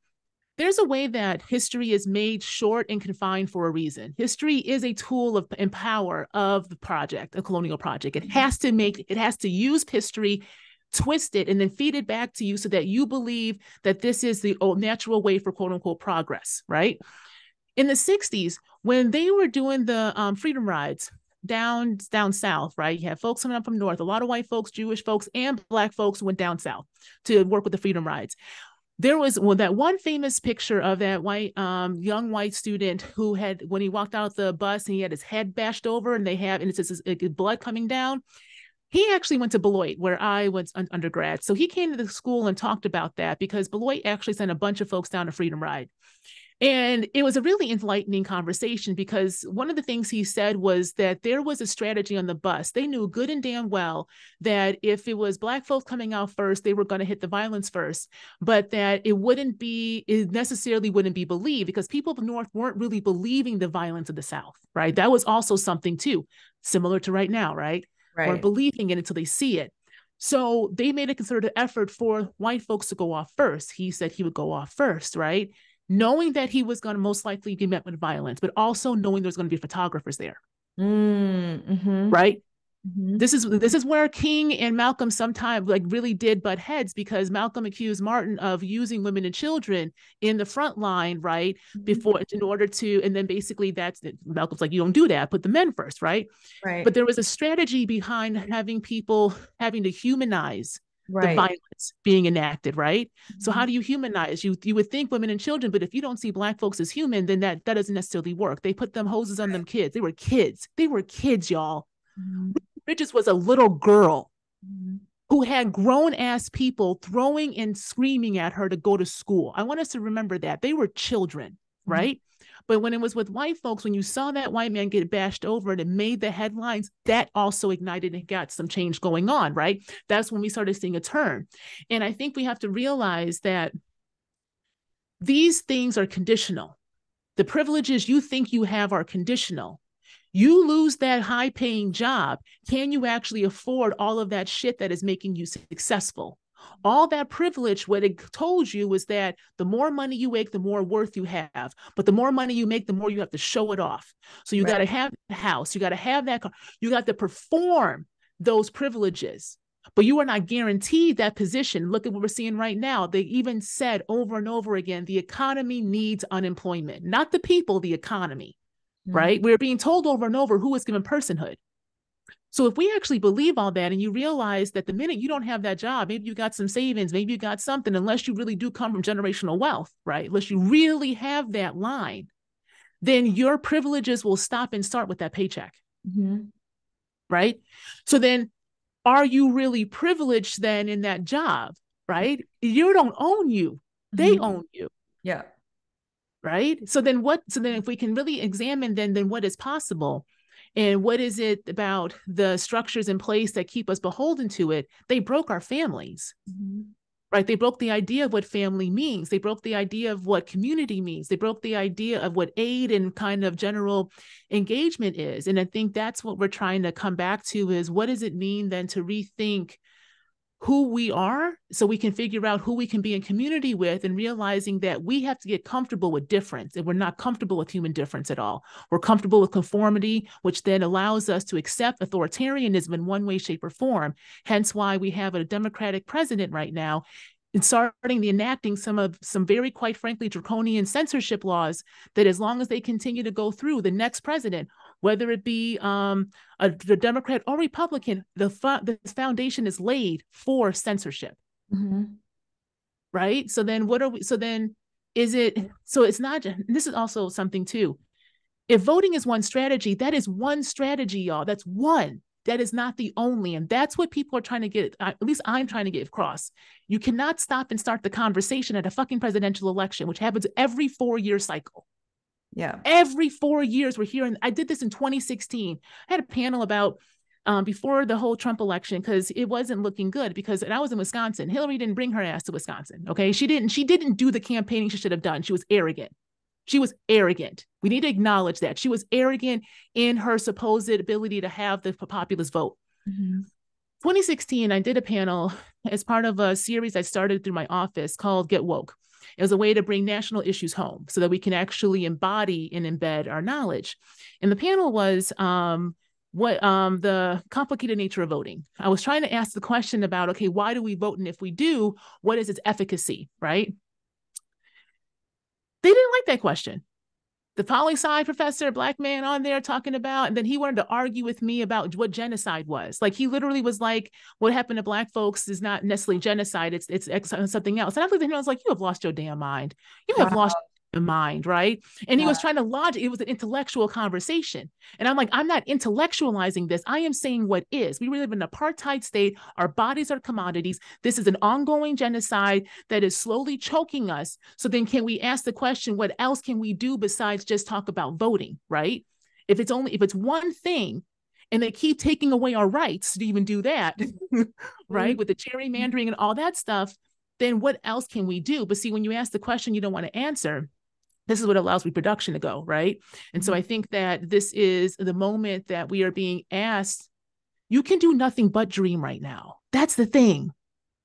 There's a way that history is made short and confined for a reason. History is a tool and power of the project, a colonial project. It has to use history, twist it, and then feed it back to you so that you believe that this is the natural way for quote unquote progress, right? In the 60s, when they were doing the freedom rides down south, right? You have folks coming up from north, a lot of white folks, Jewish folks, and Black folks went down south to work with the freedom rides. There was that one famous picture of that young white student who had, when he walked out the bus and he had his head bashed over and it's just blood coming down. He actually went to Beloit, where I was undergrad. So he came to the school and talked about that because Beloit actually sent a bunch of folks down a freedom ride. And it was a really enlightening conversation because one of the things he said was that there was a strategy on the bus. They knew good and damn well that if it was Black folks coming out first, they were going to hit the violence first, but that it necessarily wouldn't be believed because people of the North weren't really believing the violence of the South, right? That was also something too, similar to right now, right? Or believing it until they see it. So they made a concerted effort for white folks to go off first. He said he would go off first, right? Knowing that he was going to most likely be met with violence, but also knowing there's going to be photographers there, right? This is where King and Malcolm sometimes really did butt heads because Malcolm accused Martin of using women and children in the front line, right? And then basically Malcolm's like, you don't do that, put the men first, right? But there was a strategy behind having people having to humanize the Right. violence being enacted, right? So Mm-hmm. how do you humanize? You would think women and children, but if you don't see Black folks as human, then that doesn't necessarily work. They put them hoses on them kids. They were kids. They were kids, y'all. Mm-hmm. Bridges was a little girl Mm-hmm. who had grown ass people throwing and screaming at her to go to school. I want us to remember that. They were children, Mm-hmm. right? But when it was with white folks, when you saw that white man get bashed over and it made the headlines, that also ignited and got some change going on, right? That's when we started seeing a turn. And I think we have to realize that these things are conditional. The privileges you think you have are conditional. You lose that high paying job. Can you actually afford all of that shit that is making you successful? All that privilege, what it told you was that the more money you make, the more worth you have. But the more money you make, the more you have to show it off. So you got to have the house, you got to have that car, you got to perform those privileges. But you are not guaranteed that position. Look at what we're seeing right now. They even said over and over again, the economy needs unemployment, not the people, the economy. Right? We're being told over and over who is given personhood. So if we actually believe all that and you realize that the minute you don't have that job, maybe you got some savings, maybe you got something, unless you really do come from generational wealth, right? Unless you really have that line, then your privileges will stop and start with that paycheck. Mm-hmm. Right? So then are you really privileged then in that job? Right? You don't own you. They own you. Yeah. Right? So then if we can really examine then what is possible and what is it about the structures in place that keep us beholden to it, they broke our families. Mm-hmm. Right? They broke the idea of what family means. They broke the idea of what community means. They broke the idea of what aid and kind of general engagement is. And I think that's what we're trying to come back to is what does it mean then to rethink who we are so we can figure out who we can be in community with and realizing that we have to get comfortable with difference and we're not comfortable with human difference at all. We're comfortable with conformity, which then allows us to accept authoritarianism in one way, shape, or form. Hence why we have a Democratic president right now and starting the enacting some very, quite frankly, draconian censorship laws that as long as they continue to go through, the next president, whether it be a Democrat or Republican, the foundation is laid for censorship. Mm-hmm. Right? So then it's not, this is also something too. If voting is one strategy, that is one strategy, y'all. That's one. That is not the only. And that's what people are trying to get, at least I'm trying to get across. You cannot stop and start the conversation at a fucking presidential election, which happens every 4-year cycle. Yeah. Every 4 years we're hearing, I did this in 2016. I had a panel about before the whole Trump election, because it wasn't looking good and I was in Wisconsin. Hillary didn't bring her ass to Wisconsin. Okay. She didn't do the campaigning she should have done. She was arrogant. She was arrogant. We need to acknowledge that. She was arrogant in her supposed ability to have the populist vote. Mm-hmm. 2016, I did a panel as part of a series I started through my office called Get Woke. It was a way to bring national issues home so that we can actually embody and embed our knowledge. And the panel was the complicated nature of voting. I was trying to ask the question about, okay, why do we vote? And if we do, what is its efficacy, right? They didn't like that question. The poli-sci professor, Black man on there talking about, and then he wanted to argue with me about what genocide was. Like he literally was like, what happened to Black folks is not necessarily genocide. It's something else. And I looked at him, I was like, you have lost your damn mind. You have lost your mind, right? And he was trying to logic. It was an intellectual conversation. And I'm like, I'm not intellectualizing this. I am saying what is. We live in an apartheid state. Our bodies are commodities. This is an ongoing genocide that is slowly choking us. So then can we ask the question, what else can we do besides just talk about voting, right? If it's one thing and they keep taking away our rights to even do that, right? With the gerrymandering and all that stuff, then what else can we do? But see, when you ask the question you don't want to answer, this is what allows reproduction to go, right? And so I think that this is the moment that we are being asked, you can do nothing but dream right now. That's the thing,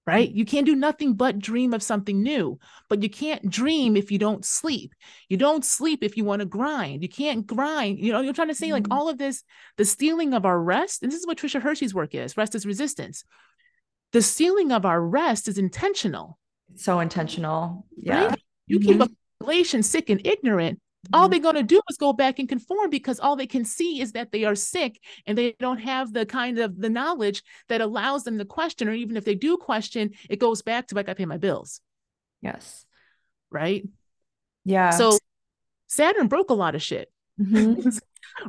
right? You can't do nothing but dream of something new, but you can't dream if you don't sleep. You don't sleep if you want to grind. You can't grind. You know, you're trying to say like all of this, the stealing of our rest. And this is what Trisha Hershey's work is. Rest is resistance. The stealing of our rest is intentional. So intentional. Yeah. Right? You keep a population sick and ignorant, all they're going to do is go back and conform, because all they can see is that they are sick and they don't have the kind of the knowledge that allows them to question, or even if they do question, it goes back to, like, I pay my bills. Yes. Right. Yeah. So Saturn broke a lot of shit.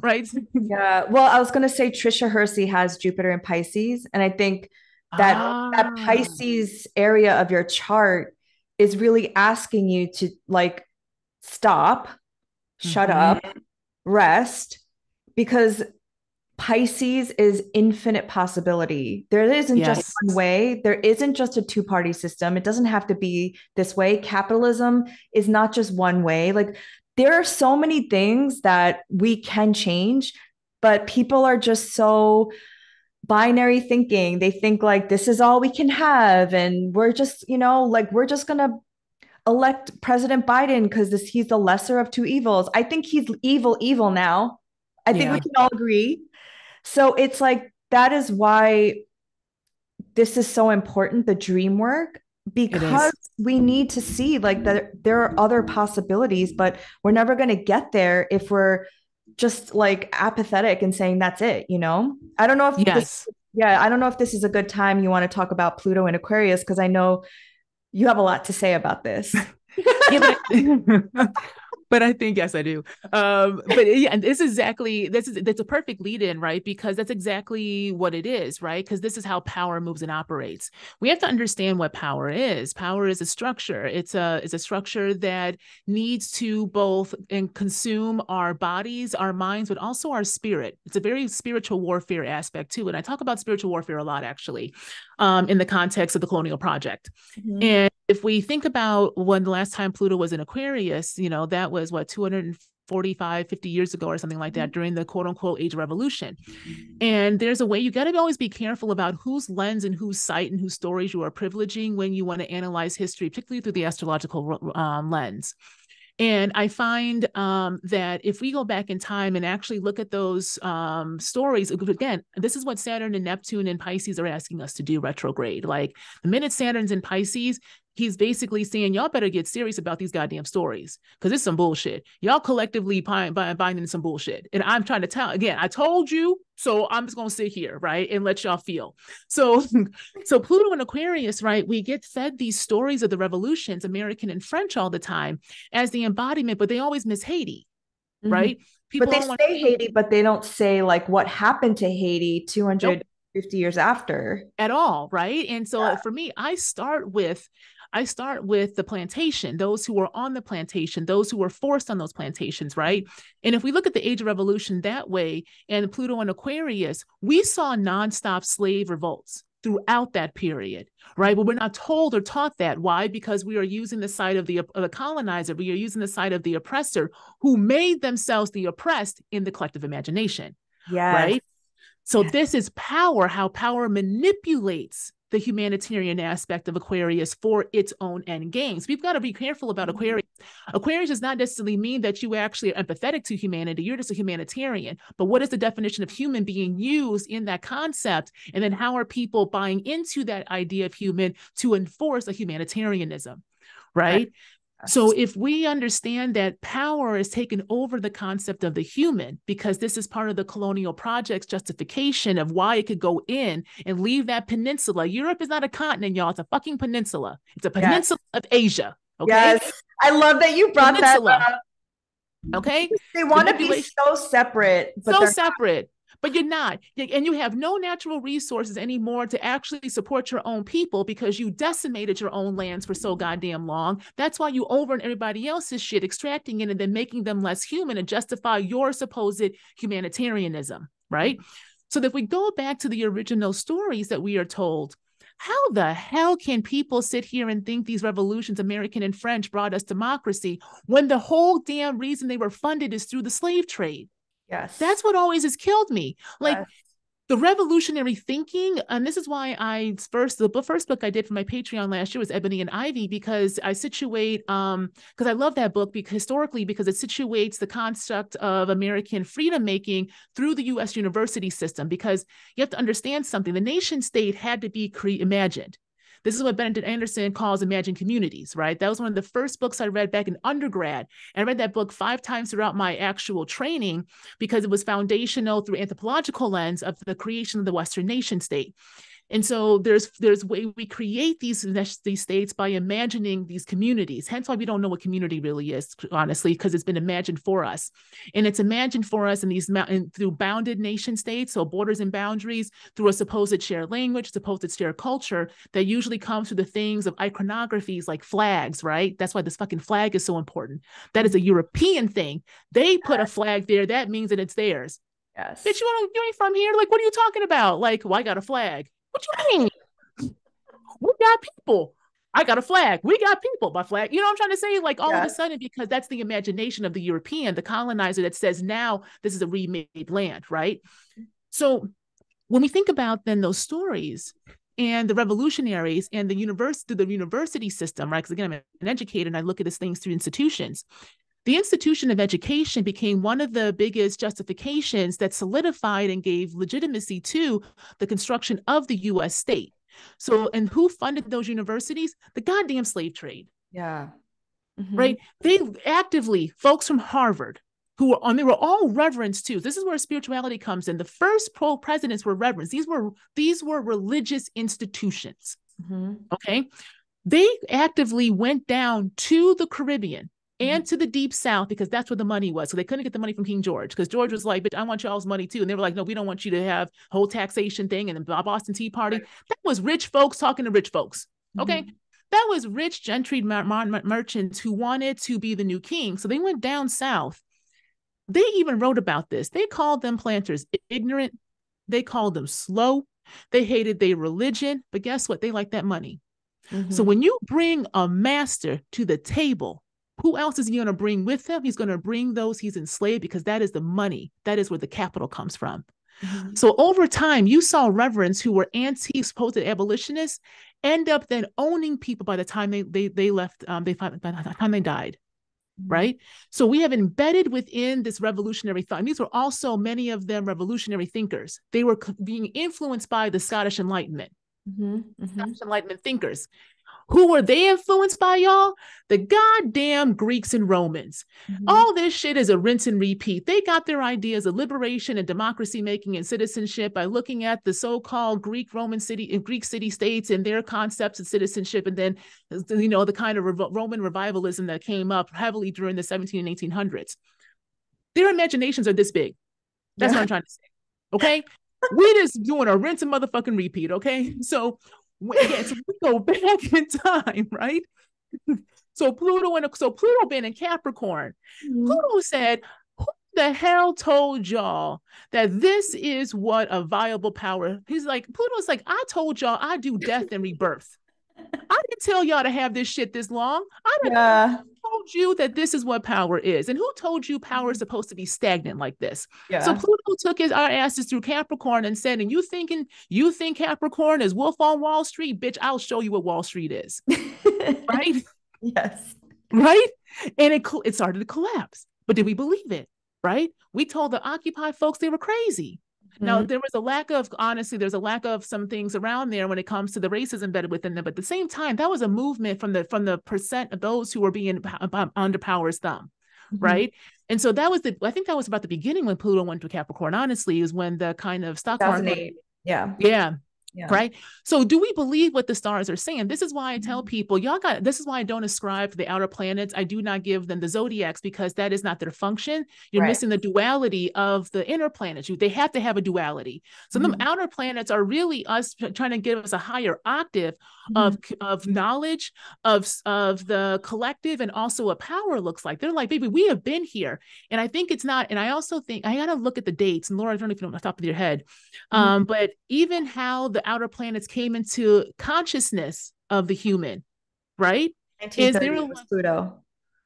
Right. Yeah. Well, I was going to say Trisha Hersey has Jupiter in Pisces. And I think that Pisces area of your chart is really asking you to like stop, shut up, rest, because Pisces is infinite possibility. There isn't just one way. There isn't just a two-party system. It doesn't have to be this way. Capitalism is not just one way. Like, there are so many things that we can change, but people are just so binary thinking. They think like this is all we can have. And we're just, like we're just going to elect President Biden because he's the lesser of two evils. I think he's evil now. I think we can all agree. So it's like, that is why this is so important, the dream work, because we need to see like that there are other possibilities, but we're never going to get there if we're just like apathetic and saying that's it, I don't know if I don't know if this is a good time you want to talk about Pluto and Aquarius, because I know you have a lot to say about this. But I think, yes, I do. But yeah, and that's a perfect lead in, right? Because that's exactly what it is, right? Because this is how power moves and operates. We have to understand what power is. Power is a structure. It's a structure that needs to both consume our bodies, our minds, but also our spirit. It's a very spiritual warfare aspect too. And I talk about spiritual warfare a lot, actually, in the context of the colonial project. And if we think about when the last time Pluto was in Aquarius, that was what, 245, 50 years ago or something like that, during the quote unquote age of revolution. And there's a way you got to always be careful about whose lens and whose sight and whose stories you are privileging when you want to analyze history, particularly through the astrological lens. And I find that if we go back in time and actually look at those stories, again, this is what Saturn and Neptune and Pisces are asking us to do, retrograde. Like, the minute Saturn's in Pisces, he's basically saying, y'all better get serious about these goddamn stories, because it's some bullshit. Y'all collectively binding some bullshit. And I'm trying to tell, again, I told you, so I'm just going to sit here, right, and let y'all feel. So Pluto and Aquarius, right, we get fed these stories of the revolutions, American and French, all the time as the embodiment, but they always miss Haiti, right? People but they say Haiti, but they don't say like what happened to Haiti 250 years after. At all, right? And so for me, I start with the plantation, those who were on the plantation, those who were forced on those plantations, right? And if we look at the Age of Revolution that way, and Pluto and Aquarius, we saw nonstop slave revolts throughout that period, right? But we're not told or taught that. Why? Because we are using the side of the colonizer. We are using the side of the oppressor, who made themselves the oppressed in the collective imagination, right? So this is power, how power manipulates the humanitarian aspect of Aquarius for its own end games. We've got to be careful about Aquarius. Aquarius does not necessarily mean that you actually are empathetic to humanity. You're just a humanitarian. But what is the definition of human being used in that concept? And then how are people buying into that idea of human to enforce a humanitarianism, right? So if we understand that power is taken over the concept of the human, because this is part of the colonial project's justification of why it could go in and leave that peninsula. Europe is not a continent, y'all. It's a fucking peninsula. It's a peninsula of Asia. Okay. Yes. I love that you brought that up. Okay. They want to be so separate. But so separate. But you're not. And you have no natural resources anymore to actually support your own people, because you decimated your own lands for so goddamn long. That's why you own everybody else's shit, extracting it and then making them less human and justify your supposed humanitarianism, right? So that if we go back to the original stories that we are told, how the hell can people sit here and think these revolutions, American and French, brought us democracy when the whole damn reason they were funded is through the slave trade? Yes. That's what always has killed me. Like, the revolutionary thinking, and this is why the first book I did for my Patreon last year was Ebony and Ivy, because I situate, because I love that book historically, because it situates the construct of American freedom making through the U.S. university system. Because you have to understand something, the nation state had to be imagined. This is what Benedict Anderson calls imagined communities, right? That was one of the first books I read back in undergrad. And I read that book 5 times throughout my actual training because it was foundational through anthropological lens of the creation of the Western nation state. And so there's way we create these states by imagining these communities. Hence why we don't know what community really is, honestly, because it's been imagined for us. And it's imagined for us in these through bounded nation states, so borders and boundaries, through a supposed shared language, supposed shared culture that usually comes through the things of iconographies like flags, right? That's why this fucking flag is so important. That is a European thing. They put a flag there. That means that it's theirs. Yes. Bitch, you ain't from here. Like, what are you talking about? Like, well, I got a flag. What you mean? We got people. I got a flag. We got people. My flag. You know what I'm trying to say? Like all of a sudden, because that's the imagination of the European, the colonizer that says now this is a remade land, right? So when we think about then those stories and the revolutionaries and the university system, right? Because again, I'm an educator and I look at these things through institutions. The institution of education became one of the biggest justifications that solidified and gave legitimacy to the construction of the U.S. state. So, and who funded those universities? The goddamn slave trade. Yeah. Mm-hmm. Right? They actively, folks from Harvard, who were on, they were all reverends too. This is where spirituality comes in. The first presidents were reverends. These were religious institutions. Mm-hmm. Okay. They actively went down to the Caribbean and to the deep South because that's where the money was. So they couldn't get the money from King George because George was like, bitch, I want y'all's money too. And they were like, no, we don't want you to have whole taxation thing. And the Boston Tea Party, that was rich folks talking to rich folks. Okay. Mm-hmm. That was rich gentry merchants who wanted to be the new king. So they went down South. They even wrote about this. They called them planters ignorant. They called them slow. They hated their religion. But guess what? They liked that money. Mm-hmm. So when you bring a master to the table, who else is he going to bring with him? He's going to bring those he's enslaved because that is the money. That is where the capital comes from. Mm-hmm. So over time, you saw reverends who were supposed abolitionists end up then owning people by the time they left, by the time they died, mm-hmm. right? So we have embedded within this revolutionary thought. And these were also many of them revolutionary thinkers. They were being influenced by the Scottish Enlightenment. Mm-hmm. Mm-hmm. Scottish Enlightenment thinkers. Who were they influenced by, y'all? The goddamn Greeks and Romans. Mm-hmm. All this shit is a rinse and repeat. They got their ideas of liberation and democracy making and citizenship by looking at the so-called Greek city states and their concepts of citizenship. And then, the kind of Roman revivalism that came up heavily during the 17 and 1800s. Their imaginations are this big. That's what I'm trying to say. Okay. We just doing a rinse and motherfucking repeat. Okay. So again, so we go back in time, right? So Pluto been in Capricorn. Mm-hmm. Pluto said, who the hell told y'all that this is what a viable power? Pluto's like, I told y'all I do death and rebirth. I didn't tell y'all to have this shit this long. I told you that this is what power is. And who told you power is supposed to be stagnant like this? Yeah. So Pluto took our asses through Capricorn and said, and you think Capricorn is Wolf on Wall Street? Bitch, I'll show you what Wall Street is. Right? Yes. Right? And it started to collapse. But did we believe it? Right? We told the Occupy folks they were crazy. Now, there was there's a lack of some things around there when it comes to the racism embedded within them. But at the same time, that was a movement from the percent of those who were being under power's thumb, right? And so I think that was about the beginning when Pluto went to Capricorn, honestly, is when the kind of stock market. Yeah. Right. So do we believe what the stars are saying? This is why I tell people, this is why I don't ascribe to the outer planets. I do not give them the zodiacs because that is not their function. You're missing the duality of the inner planets. They have to have a duality. So the outer planets are really us trying to give us a higher octave of knowledge of the collective and also what power looks like. They're like, baby, we have been here. And I think it's not. And I also think I got to look at the dates. And Laura, I don't know if you know off the top of your head, but even how the outer planets came into consciousness of the human, right? Is there was Pluto.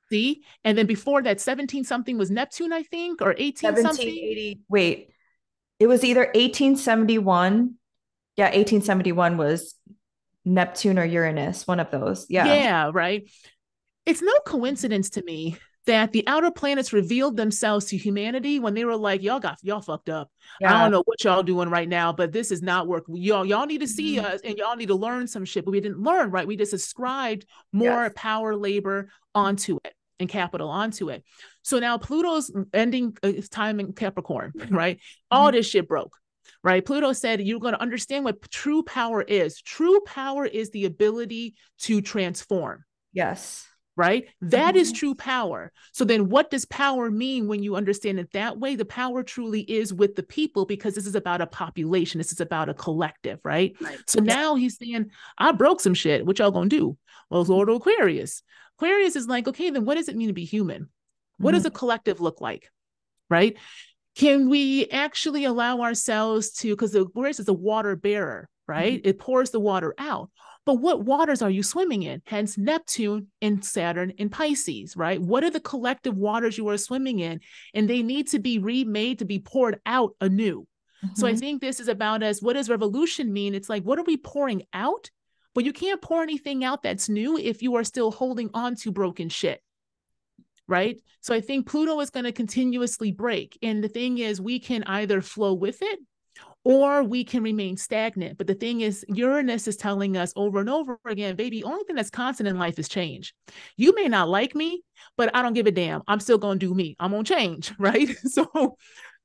See? And then before that, 17 something was Neptune, I think, or 18 something. Wait, it was either 1871. Yeah, 1871 was Neptune or Uranus, one of those. Yeah. Yeah, right. It's no coincidence to me that the outer planets revealed themselves to humanity when they were like, y'all fucked up. I Yeah. don't know what y'all doing right now, but this is not working. Y'all need to see us and y'all need to learn some shit. But we didn't learn, right? We just ascribed more Yes. power, labor onto it and capital onto it. So now Pluto's ending its time in Capricorn, right? All this shit broke. Right. Pluto said, you're going to understand what true power is. True power is the ability to transform. Yes. Right? That is true power. So then what does power mean when you understand it that way? The power truly is with the people, because this is about a population. This is about a collective, right? So now he's saying, I broke some shit. What y'all gonna do? Well, Lord of Aquarius. Aquarius is like, okay, then what does it mean to be human? What does a collective look like? Right? Can we actually allow ourselves to, because the Aquarius is a water bearer, right? It pours the water out. But what waters are you swimming in? Hence Neptune and Saturn and Pisces, right? What are the collective waters you are swimming in? And they need to be remade to be poured out anew. So I think this is about us. What does revolution mean? It's like, what are we pouring out? But you can't pour anything out that's new if you are still holding on to broken shit. Right? So I think Pluto is going to continuously break. And the thing is, we can either flow with it or we can remain stagnant. But the thing is, Uranus is telling us over and over again, baby, only thing that's constant in life is change. You may not like me, but I don't give a damn. I'm still going to do me. I'm going to change, right? So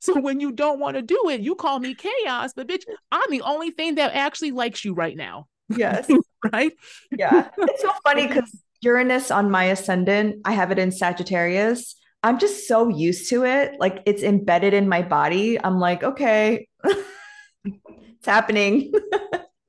when you don't want to do it, you call me chaos, but bitch, I'm the only thing that actually likes you right now. Yes. Right? Yeah. It's so funny because Uranus on my ascendant, I have it in Sagittarius. I'm just so used to it. Like it's embedded in my body. I'm like, okay, it's happening.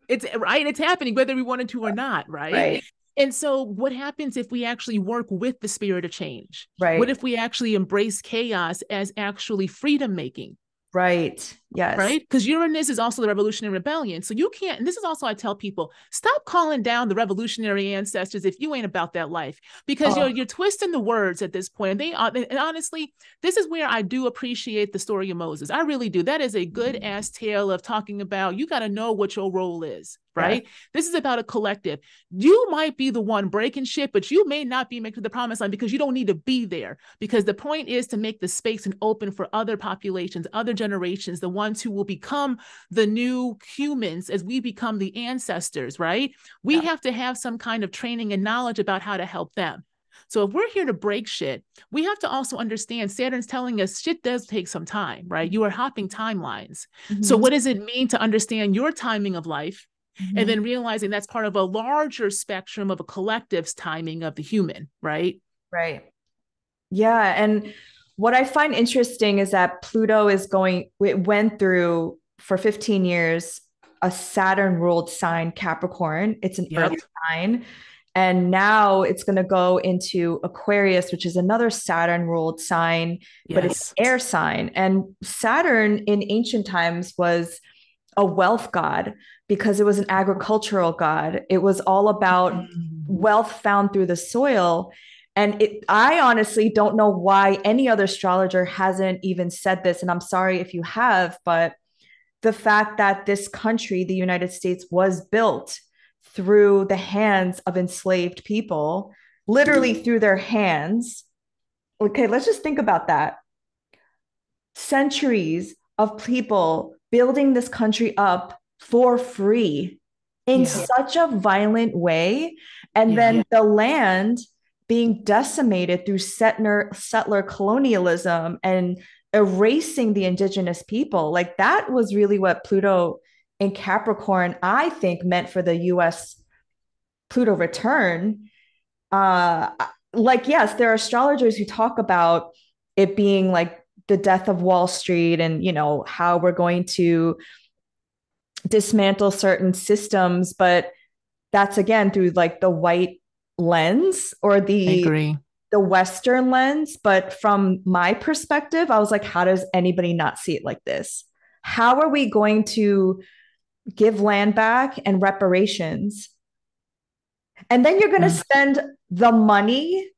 It's right. It's happening, whether we wanted to or not. Right. Right. And so what happens if we actually work with the spirit of change? Right. What if we actually embrace chaos as actually freedom making? Right. Yes. Right? Because Uranus is also the revolutionary rebellion. So you can't, and this is also, I tell people, stop calling down the revolutionary ancestors if you ain't about that life, because you're twisting the words at this point. And honestly, this is where I do appreciate the story of Moses. I really do. That is a good ass tale of talking about, you got to know what your role is. Right? Yes. This is about a collective. You might be the one breaking shit, but you may not be making the promised land because you don't need to be there. Because the point is to make the space and open for other populations, other generations, the ones who will become the new humans as we become the ancestors, right? We have to have some kind of training and knowledge about how to help them. So if we're here to break shit, we have to also understand Saturn's telling us shit does take some time, right? You are hopping timelines. So what does it mean to understand your timing of life? And then realizing that's part of a larger spectrum of a collective's timing of the human, right? Right. Yeah. And what I find interesting is that Pluto it went through for 15 years a Saturn ruled sign, Capricorn. It's an earth sign. And now it's going to go into Aquarius, which is another Saturn ruled sign, but it's an air sign. And Saturn in ancient times was a wealth god because it was an agricultural god. It was all about wealth found through the soil. And I honestly don't know why any other astrologer hasn't even said this. And I'm sorry if you have, but the fact that this country, the United States, was built through the hands of enslaved people, literally through their hands. Okay, let's just think about that. Centuries of people building this country up for free in such a violent way. And then the land being decimated through settler colonialism and erasing the indigenous people. Like that was really what Pluto in Capricorn, I think, meant for the US Pluto return. Yes, there are astrologers who talk about it being like the death of Wall Street and, how we're going to dismantle certain systems, but that's again through like the white lens or the Western lens. But from my perspective, I was like, how does anybody not see it like this? How are we going to give land back and reparations? And then you're going to spend the money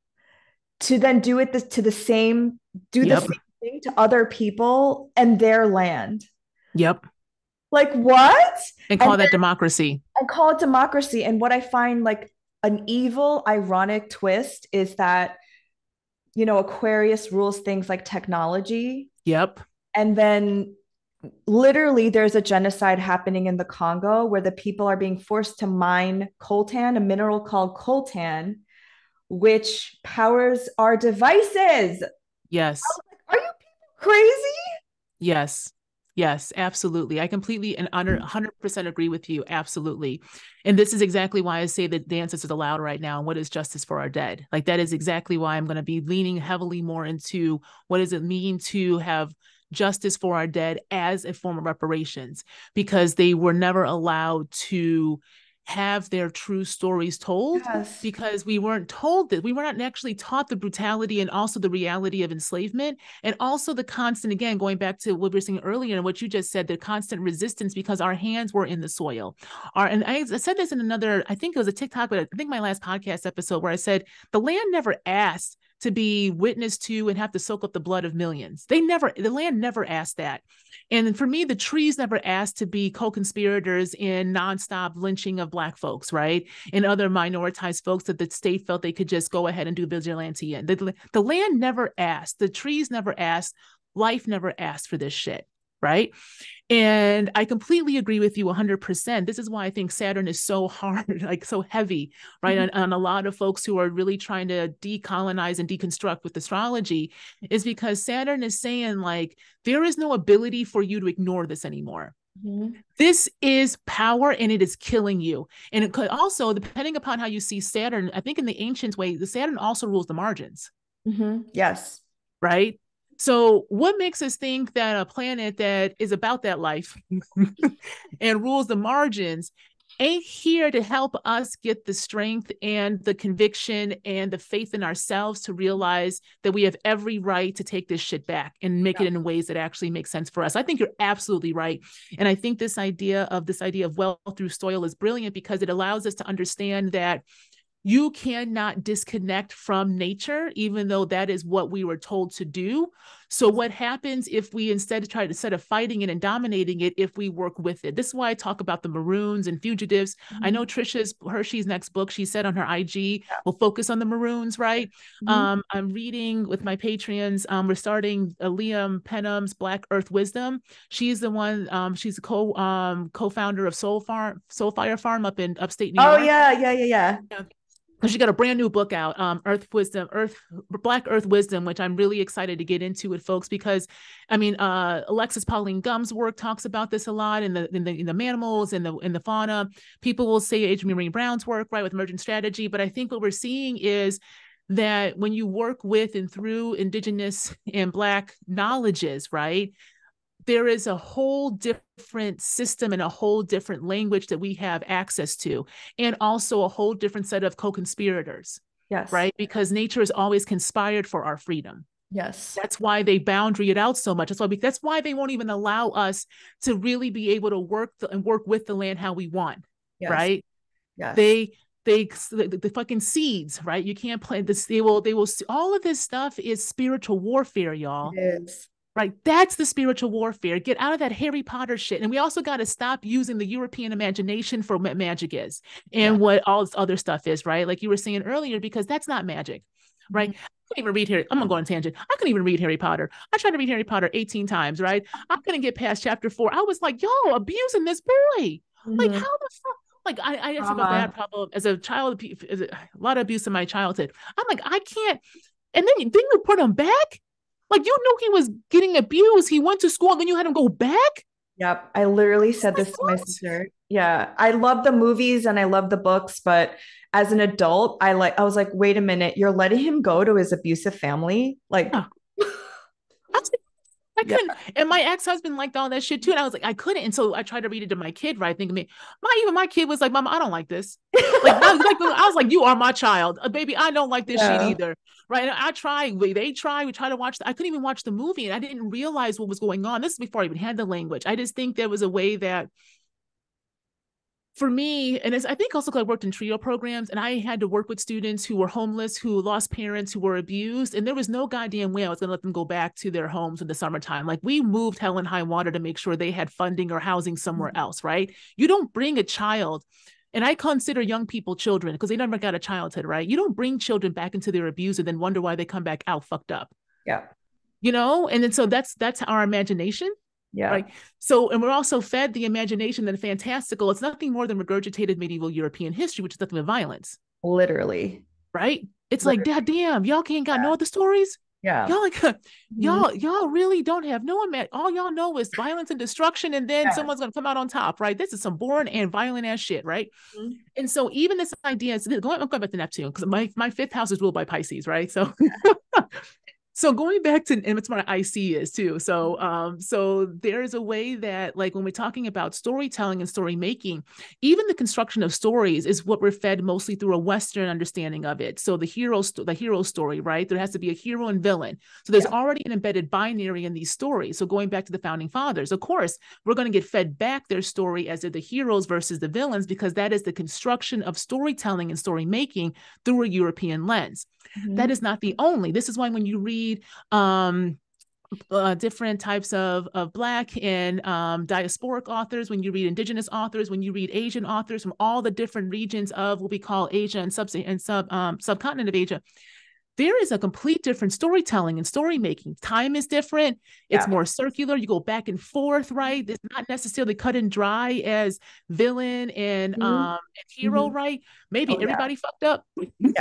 to then do the same thing to other people and their land. Yep. Like what? And call that democracy. And call it democracy. And what I find like an evil, ironic twist is that Aquarius rules things like technology. Yep. And then literally there's a genocide happening in the Congo where the people are being forced to mine coltan, a mineral called coltan, which powers our devices. Yes. Are you crazy? Yes. Yes, absolutely. I completely and 100% agree with you. Absolutely. And this is exactly why I say that the ancestors are allowed right now. What is justice for our dead? Like, that is exactly why I'm going to be leaning heavily more into what does it mean to have justice for our dead as a form of reparations, because they were never allowed to have their true stories told, Yes. because we weren't told that. We were not actually taught the brutality and also the reality of enslavement, and also the constant, again, going back to what we were saying earlier and what you just said, the constant resistance because our hands were in the soil. And I said this in another, I think it was a TikTok, but I think my last podcast episode, where I said the land never asked to be witness to and have to soak up the blood of millions. The land never asked that. And for me, the trees never asked to be co-conspirators in nonstop lynching of Black folks, right? And other minoritized folks that the state felt they could just go ahead and do vigilante in. The land never asked. The trees never asked. Life never asked for this shit, right? And I completely agree with you 100%. This is why I think Saturn is so hard, like so heavy, right? On a lot of folks who are really trying to decolonize and deconstruct with astrology, is because Saturn is saying, like, there is no ability for you to ignore this anymore. Mm-hmm. This is power and it is killing you. And it could also, depending upon how you see Saturn, I think in the ancient way, the Saturn also rules the margins. Mm-hmm. Yes. Right? So what makes us think that a planet that is about that life and rules the margins ain't here to help us get the strength and the conviction and the faith in ourselves to realize that we have every right to take this shit back and make it in ways that actually make sense for us? I think you're absolutely right. And I think this idea of wealth through soil is brilliant, because it allows us to understand that you cannot disconnect from nature, even though that is what we were told to do. So what happens if we instead of fighting it and dominating it, if we work with it? This is why I talk about the Maroons and fugitives. Mm-hmm. I know Hershey's next book, she said on her IG, will focus on the Maroons, right? Mm-hmm. I'm reading with my Patreons. We're starting Liam Penham's Black Earth Wisdom. She's the one, she's a co-founder of Soulfire Farm up in upstate New York. Oh, yeah. She got a brand new book out, Black Earth Wisdom, which I'm really excited to get into with folks, because I mean, Alexis Pauline Gumb's work talks about this a lot in the mammals and the fauna. People will say Adrienne Marine Brown's work, right, with emergent strategy. But I think what we're seeing is that when you work with and through Indigenous and Black knowledges, right, there is a whole different system and a whole different language that we have access to, and also a whole different set of co-conspirators. Yes. Right? Because nature has always conspired for our freedom. Yes. That's why they boundary it out so much. That's why they won't even allow us to really be able to work with the land how we want. Yes. Right? Yes. The fucking seeds, right? You can't plant this. They will, all of this stuff is spiritual warfare, y'all. It is. Right. That's the spiritual warfare. Get out of that Harry Potter shit. And we also got to stop using the European imagination for what magic is and what all this other stuff is, right? Like you were saying earlier, because that's not magic, right? Mm-hmm. I couldn't even read Harry. I'm going to go on a tangent. I couldn't even read Harry Potter. I tried to read Harry Potter 18 times, right? I couldn't get past chapter 4. I was like, yo, abusing this boy. Mm-hmm. Like, how the fuck? Like, I have a bad problem as a child, a lot of abuse in my childhood. I'm like, I can't. And then you put him back? Like, you knew he was getting abused. He went to school, and then you had him go back? Yep. I literally said this to my sister. Yeah. I love the movies and I love the books, but as an adult, I was like, wait a minute, you're letting him go to his abusive family? Like, yeah. I couldn't. Yeah. And my ex-husband liked all that shit too. And I was like, I couldn't. And so I tried to read it to my kid, right? Thinking, even my kid was like, Mama, I don't like this. Like, I was like, you are my child. Baby, I don't like this shit either. Right. And we try to watch. I couldn't even watch the movie, and I didn't realize what was going on. This is before I even had the language. I just think there was a way that, for me, and I think also because I worked in trio programs, and I had to work with students who were homeless, who lost parents, who were abused, and there was no goddamn way I was going to let them go back to their homes in the summertime. Like, we moved hell and high water to make sure they had funding or housing somewhere else, right? You don't bring a child And I consider young people children because they never got a childhood, right? You don't bring children back into their abuse and then wonder why they come back out fucked up. Yeah. And then so that's our imagination. Yeah. Right. So, and we're also fed the imagination and the fantastical. It's nothing more than regurgitated medieval European history, which is nothing but violence. Literally. Right. It's like, God damn, y'all can't got no other stories. Yeah. Y'all like, y'all really don't have no all y'all know is violence and destruction, and then someone's gonna come out on top, right? This is some boring and violent ass shit, right? And so even this idea is going back to Neptune, because my fifth house is ruled by Pisces, right? So so going back to, and it's what IC is too. So there's a way that, like, when we're talking about storytelling and story making, even the construction of stories is what we're fed mostly through a Western understanding of it. So the hero story, right? There has to be a hero and villain. So there's already an embedded binary in these stories. So going back to the founding fathers, of course, we're going to get fed back their story as they're the heroes versus the villains, because that is the construction of storytelling and story making through a European lens. That is not the only. This is why when you read different types of Black and diasporic authors, when you read Indigenous authors, when you read Asian authors from all the different regions of what we call Asia and subcontinent of Asia, there is a complete different storytelling and story making. Time is different. It's more circular. You go back and forth, right? It's not necessarily cut and dry as villain and hero, right? Maybe everybody fucked up.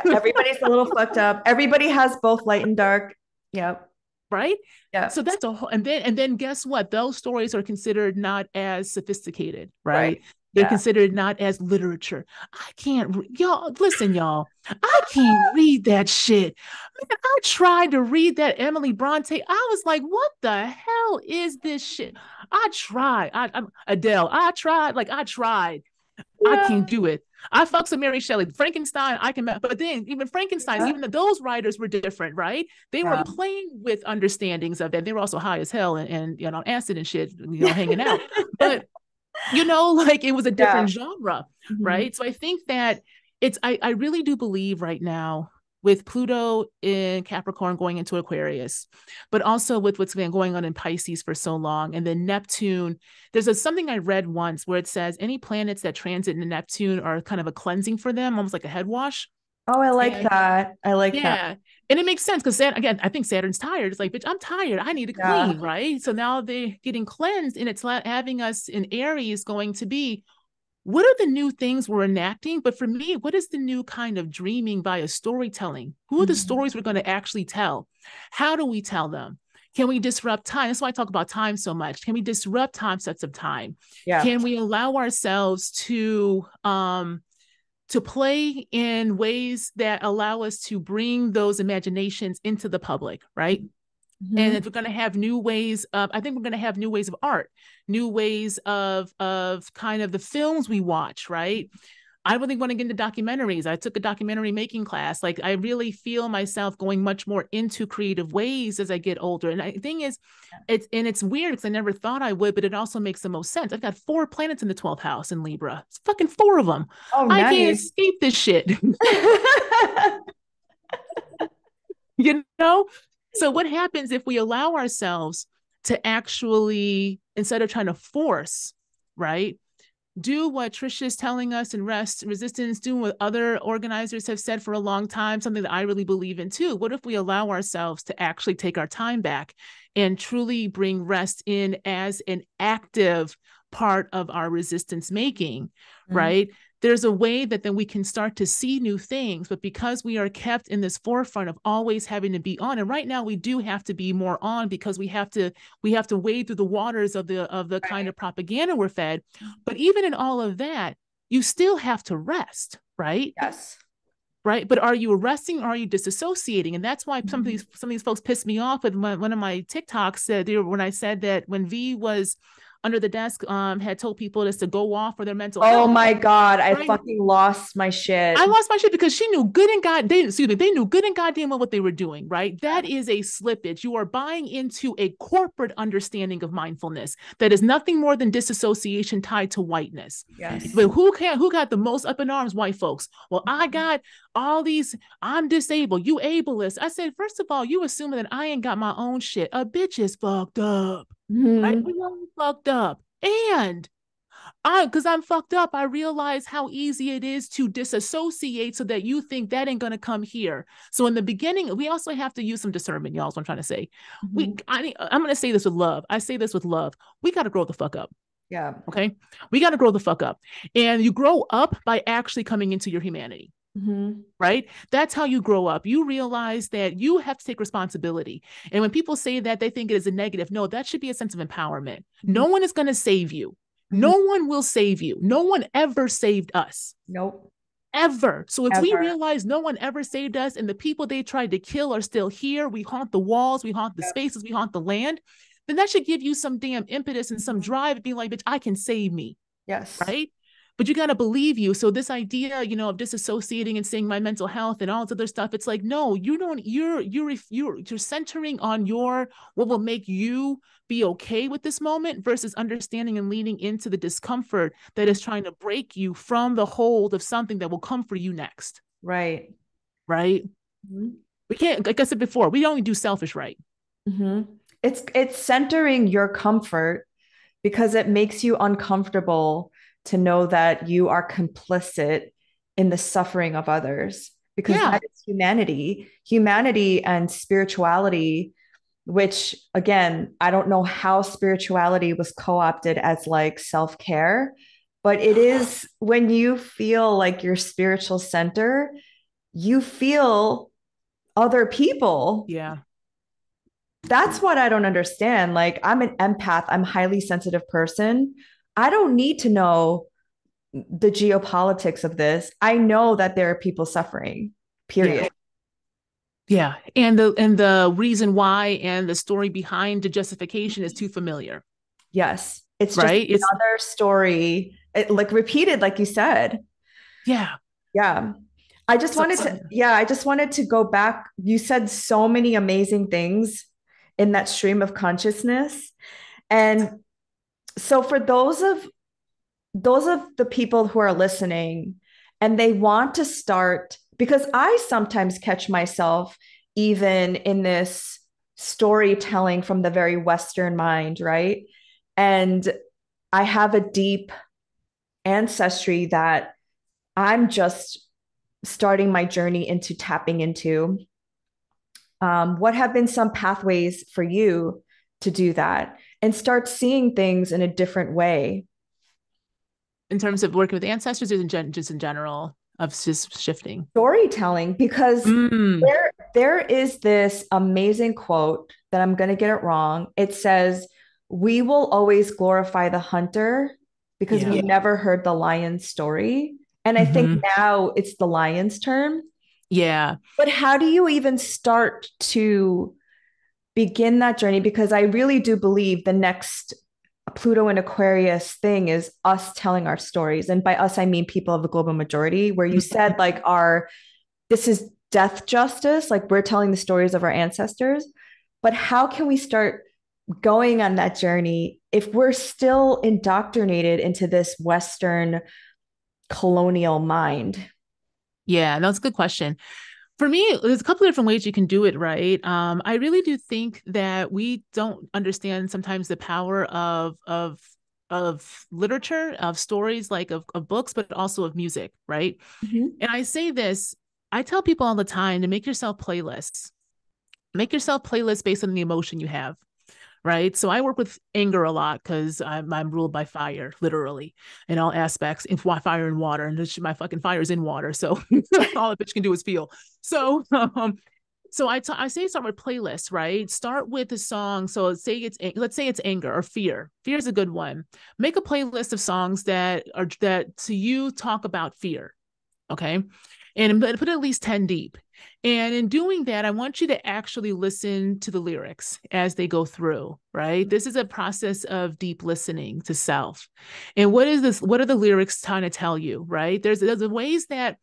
Everybody's a little fucked up. Everybody has both light and dark. Yep. Right? Yeah. So that's a whole, and then guess what? Those stories are considered not as sophisticated, right? They're considered not as literature. I can't, y'all, listen, y'all. I can't read that shit. Man, I tried to read that Emily Bronte. I was like, what the hell is this shit? I tried. I'm Adele. I tried. I can't do it. I fucked some Mary Shelley. Frankenstein, I can, but then even Frankenstein, even those writers were different, right? They were playing with understandings of that. They were also high as hell and acid and shit, hanging out. But like it was a different genre, right? So I think that I really do believe right now with Pluto in Capricorn going into Aquarius, but also with what's been going on in Pisces for so long. And then Neptune, there's something I read once where it says any planets that transit into Neptune are kind of a cleansing for them, almost like a head wash. Oh, I like that. I like that. Yeah. And it makes sense because again, I think Saturn's tired. It's like, bitch, I'm tired. I need to clean, right? So now they're getting cleansed, and it's having us in Aries going to be, what are the new things we're enacting? But for me, what is the new kind of dreaming via storytelling? Who are the stories we're going to actually tell? How do we tell them? Can we disrupt time? That's why I talk about time so much. Can we disrupt concepts of time? Yeah. Can we allow ourselves to play in ways that allow us to bring those imaginations into the public, right? And if we're going to have new ways of, I think we're going to have new ways of art, new ways of kind of the films we watch, right? I really want to get into documentaries. I took a documentary making class. Like, I really feel myself going much more into creative ways as I get older. And the thing is, it's weird because I never thought I would, but it also makes the most sense. I've got 4 planets in the 12th house in Libra. It's fucking 4 of them. Oh, nice. I can't escape this shit. So what happens if we allow ourselves to actually, instead of trying to force, right, do what Trisha is telling us in Resistance, do what other organizers have said for a long time, something that I really believe in too. What if we allow ourselves to actually take our time back and truly bring rest in as an active part of our resistance making, right? There's a way that then we can start to see new things, but because we are kept in this forefront of always having to be on, and right now we do have to be more on because we have to wade through the waters of the kind of propaganda we're fed. But even in all of that, you still have to rest, right? Yes. Right. But are you resting or are you disassociating? And that's why some of these folks pissed me off with one of my TikToks said when I said that when V was under the desk had told people just to go off for their mental health. Oh my God, I fucking lost my shit. I lost my shit because she knew good and they knew good and goddamn well what they were doing, right? That is a slippage. You are buying into a corporate understanding of mindfulness that is nothing more than disassociation tied to whiteness. Yes. But who got the most up in arms? White folks. Well, I got all these, I'm disabled, you ableist. I said, first of all, you assuming that I ain't got my own shit. A bitch is fucked up. Right? We all fucked up. And Because I'm fucked up, I realize how easy it is to disassociate so that you think that ain't going to come here. So in the beginning, we also have to use some discernment, y'all, is what I'm trying to say. Mm-hmm. I'm going to say this with love. I say this with love. We got to grow the fuck up. Yeah. Okay. We got to grow the fuck up. And you grow up by actually coming into your humanity. Mm-hmm. Right? That's how you grow up. You realize that you have to take responsibility. And when people say that, they think it is a negative. No, that should be a sense of empowerment. Mm-hmm. No one is going to save you. Mm-hmm. No one will save you. No one ever saved us. Nope. Ever. So if Ever. we realize no one ever saved us and the people they tried to kill are still here, we haunt the walls, we haunt the spaces, we haunt the land, then that should give you some damn impetus and some drive to be like, bitch, I can save me. Yes. Right? But you got to believe you. So this idea, you know, of disassociating and saying my mental health and all this other stuff, it's like, no, you don't, you're centering on what will make you be okay with this moment versus understanding and leaning into the discomfort that is trying to break you from the hold of something that will come for you next. Right. Right. Mm-hmm. We can't, like I said before, we only do selfish right. Mm-hmm. It's centering your comfort because it makes you uncomfortable to know that you are complicit in the suffering of others, because that is humanity and spirituality, which again, I don't know how spirituality was co-opted as like self-care, but it is when you feel like your spiritual center, you feel other people. Yeah. That's what I don't understand. Like, I'm an empath, I'm a highly sensitive person. I don't need to know the geopolitics of this. I know that there are people suffering, period. Yeah. And the reason why and the story behind the justification is too familiar. Yes. It's right. Just another story, like repeated, like you said. Yeah. Yeah. I just wanted to go back. You said so many amazing things in that stream of consciousness. And so for those of the people who are listening and they want to start, because I sometimes catch myself even in this storytelling from the very Western mind, right? And I have a deep ancestry that I'm just starting my journey into tapping into. What have been some pathways for you to do that and start seeing things in a different way? In terms of working with ancestors, or just in general of just shifting? Storytelling, because there is this amazing quote that I'm going to get it wrong. It says, "We will always glorify the hunter because we never heard the lion's story." And I think now it's the lion's turn. Yeah. But how do you even start to begin that journey? Because I really do believe the next Pluto and Aquarius thing is us telling our stories. And by us, I mean people of the global majority, where you said like this is death justice, like we're telling the stories of our ancestors. But how can we start going on that journey if we're still indoctrinated into this Western colonial mind? Yeah, that's a good question. For me, there's a couple of different ways you can do it, right? I really do think that we don't understand sometimes the power of literature, of stories, like of books, but also of music, right? Mm-hmm. And I say this, I tell people all the time to make yourself playlists. Make yourself playlists based on the emotion you have. Right. So I work with anger a lot because I'm ruled by fire, literally, in all aspects, in fire and water. And my fucking fire is in water. So all a bitch can do is feel. So I say start with playlists, right? Start with a song. So let's say it's anger or fear. Fear is a good one. Make a playlist of songs that to you talk about fear. Okay. And put at least 10 deep. And in doing that, I want you to actually listen to the lyrics as they go through, right? This is a process of deep listening to self. And what is this? What are the lyrics trying to tell you, right? There's ways that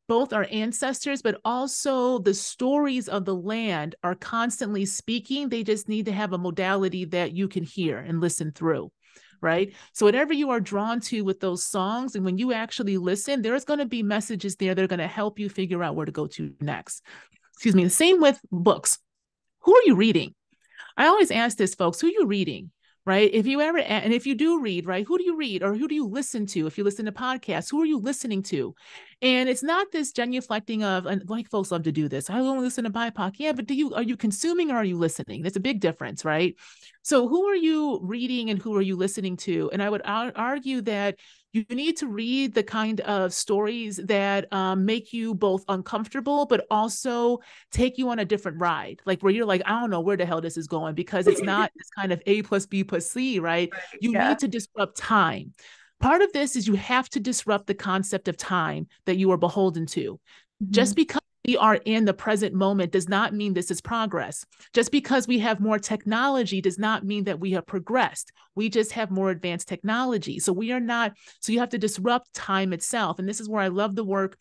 both our ancestors, but also the stories of the land are constantly speaking. They just need to have a modality that you can hear and listen through. Right. So whatever you are drawn to with those songs, and when you actually listen, there's going to be messages there that are going to help you figure out where to go to next. Excuse me. The same with books. Who are you reading? I always ask this, folks, who are you reading? right? If you ever, and if you do read, right, who do you read or who do you listen to? If you listen to podcasts, who are you listening to? And it's not this genuflecting of, and white folks love to do this. I only listen to BIPOC. Yeah, but are you consuming or are you listening? That's a big difference, right? So who are you reading and who are you listening to? And I would argue that you need to read the kind of stories that make you both uncomfortable, but also take you on a different ride, like where you're like, I don't know where the hell this is going, because it's not this kind of A plus B plus C, right? You need to disrupt time. Part of this is you have to disrupt the concept of time that you are beholden to. Just because we are in the present moment does not mean this is progress. Just because we have more technology does not mean that we have progressed. We just have more advanced technology. So we are not, so you have to disrupt time itself. And this is where I love the work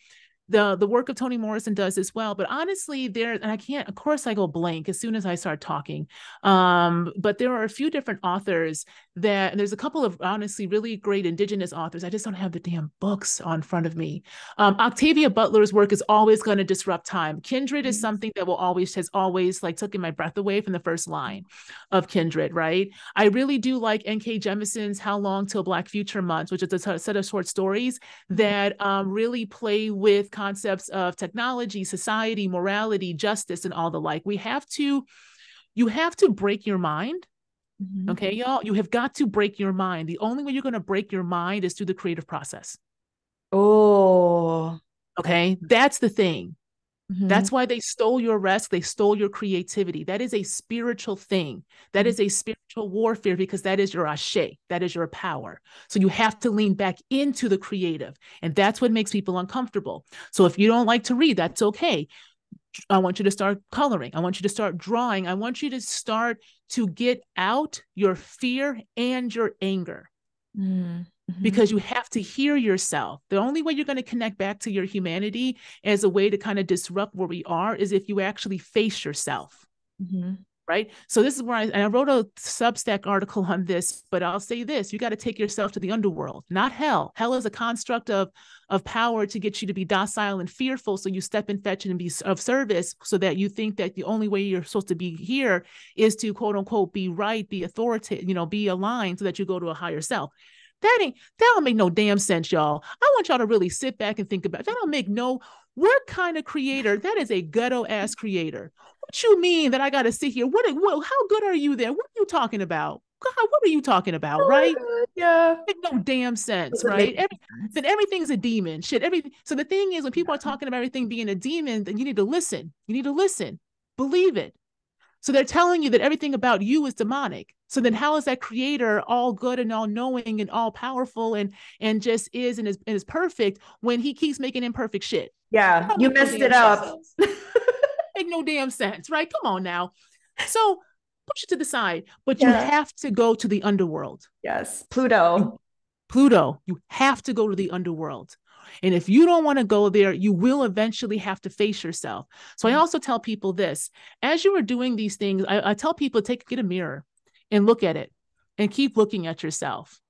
the work of Toni Morrison does as well. But honestly, and I can't, of course I go blank as soon as I start talking. But there are a few different authors and there's a couple of honestly really great indigenous authors. I just don't have the damn books on front of me. Octavia Butler's work is always going to disrupt time. Kindred is something that has always like taken my breath away from the first line of Kindred, right? I really do like N.K. Jemisin's How Long Till Black Future Months, which is a set of short stories that really play with concepts of technology, society, morality, justice, and all the like. You have to break your mind. Okay, y'all, you have got to break your mind. The only way you're going to break your mind is through the creative process. Oh, okay. That's the thing. That's why they stole your rest. They stole your creativity. That is a spiritual thing. That is a spiritual warfare, because that is your ashe. That is your power. So you have to lean back into the creative. And that's what makes people uncomfortable. So if you don't like to read, that's okay. I want you to start coloring. I want you to start drawing. I want you to start to get out your fear and your anger. Because you have to hear yourself. The only way you're going to connect back to your humanity as a way to kind of disrupt where we are is if you actually face yourself. Right? So this is where I wrote a Substack article on this, but I'll say this: you got to take yourself to the underworld, not hell. Hell is a construct of power to get you to be docile and fearful. So you step and fetch and be of service, so that you think that the only way you're supposed to be here is to quote unquote be right, be authoritative, be aligned, so that you go to a higher self. That don't make no damn sense, y'all. I want y'all to really sit back and think about it. That don't make what kind of creator? That is a ghetto ass creator. What you mean that I got to sit here? How good are you there? What are you talking about? God, what are you talking about? Right? Yeah. Make no damn sense, right? Then everything's a demon. Shit. So the thing is, when people are talking about everything being a demon, then you need to listen. You need to listen. Believe it. So they're telling you that everything about you is demonic. So then how is that creator all good and all knowing and all powerful and just is and is perfect when he keeps making imperfect shit? Yeah, you messed it up. Make no damn sense, right? Come on now. So push it to the side, but you have to go to the underworld. Yes, Pluto. You have to go to the underworld. And if you don't want to go there, you will eventually have to face yourself. So I also tell people this: as you are doing these things, I tell people get a mirror and look at it and keep looking at yourself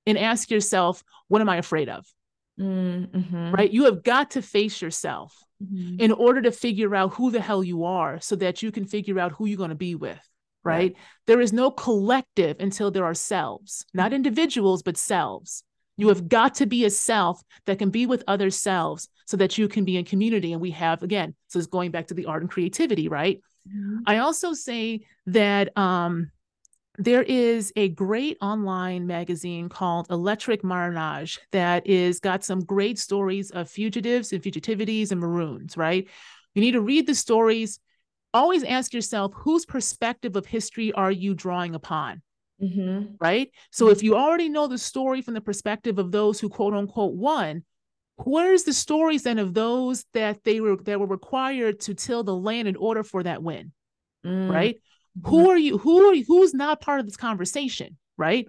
and ask yourself, what am I afraid of? Right? You have got to face yourself in order to figure out who the hell you are, so that you can figure out who you're going to be with. Right? There is no collective until there are selves, not individuals, but selves. You have got to be a self that can be with other selves, so that you can be in community. And we have, again, so it's going back to the art and creativity, right? I also say that there is a great online magazine called Electric Marinage that got some great stories of fugitives and fugitivities and maroons, right? You need to read the stories. Always ask yourself, whose perspective of history are you drawing upon? Right? So if you already know the story from the perspective of those who quote unquote won, where's the stories then of those that were required to till the land in order for that win? Right? Who's not part of this conversation? Right?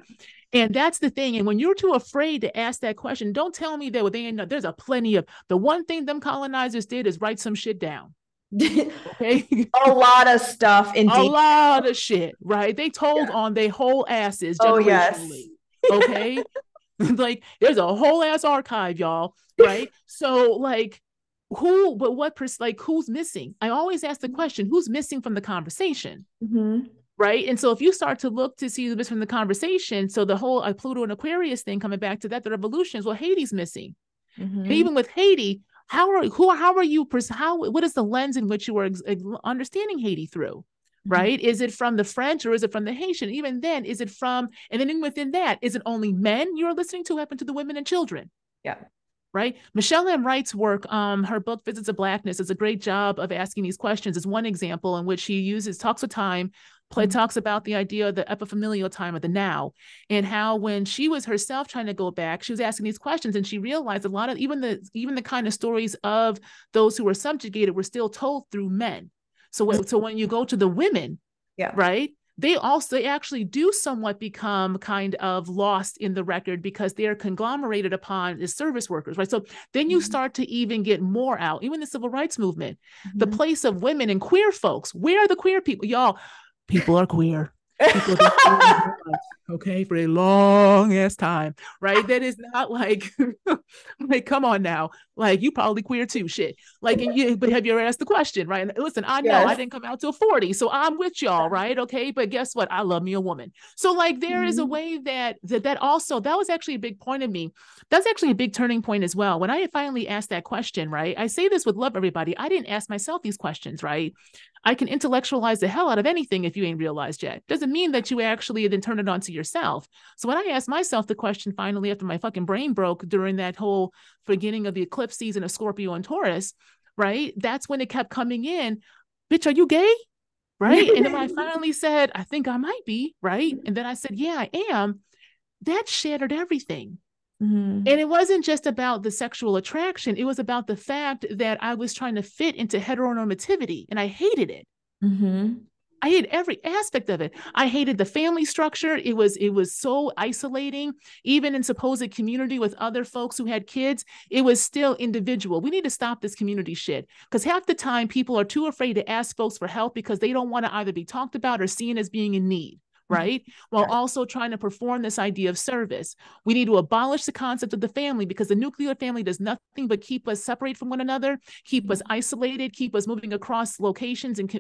And that's the thing. And when you're too afraid to ask that question, don't tell me that there's a plenty of, the one thing them colonizers did is write some shit down. Okay. A lot of stuff, indeed. A lot of shit, right? They told on their whole asses generationally. Okay. Like there's a whole ass archive, y'all. Right. So like who's missing? I always ask the question, who's missing from the conversation? right? And so if you start to look to see this from the conversation, so the whole Pluto and Aquarius thing, coming back to that, the revolutions, well, Hades missing. And even with Haiti, what is the lens in which you are understanding Haiti through? Right? Is it from the French or is it from the Haitian? Even then, is it from, and then within that, is it only men you're listening to happen to the women and children? Yeah. Right. Michelle M. Wright's work, her book, Visits of Blackness, does a great job of asking these questions. Is one example in which she talks of time, talks about the idea of the epifamilial time of the now, and how when she was herself trying to go back, she was asking these questions, and she realized a lot of even the kind of stories of those who were subjugated were still told through men. So when you go to the women, right, they actually do somewhat become kind of lost in the record because they are conglomerated upon as service workers, right? So then you start to even get more out, even the civil rights movement, the place of women and queer folks. Where are the queer people? Y'all, people are queer. People have been queer, okay, for a long ass time, right? That is not like, like, come on now, like you probably queer too, shit. Like, but have you ever asked the question, right? And listen, I know I didn't come out till 40, so I'm with y'all, right? Okay, but guess what? I love me a woman. So like, there is a way that also, that was actually a big point of me. That's actually a big turning point as well. When I finally asked that question, right? I say this with love, everybody. I didn't ask myself these questions, right? I can intellectualize the hell out of anything if you ain't realized yet. Doesn't mean that you actually then turn it on to yourself. So when I asked myself the question finally after my fucking brain broke during that whole beginning of the eclipse season of Scorpio and Taurus, right? That's when it kept coming in. Bitch, are you gay? Right? And then when I finally said, I think I might be, right? And then I said, yeah, I am. That shattered everything. And it wasn't just about the sexual attraction. It was about the fact that I was trying to fit into heteronormativity, and I hated it. I hated every aspect of it. I hated the family structure. It was so isolating. Even in supposed community with other folks who had kids, it was still individual. We need to stop this community shit, because half the time people are too afraid to ask folks for help because they don't want to either be talked about or seen as being in need. Right? While also trying to perform this idea of service. We need to abolish the concept of the family, because the nuclear family does nothing but keep us separate from one another, keep us isolated, keep us moving across locations and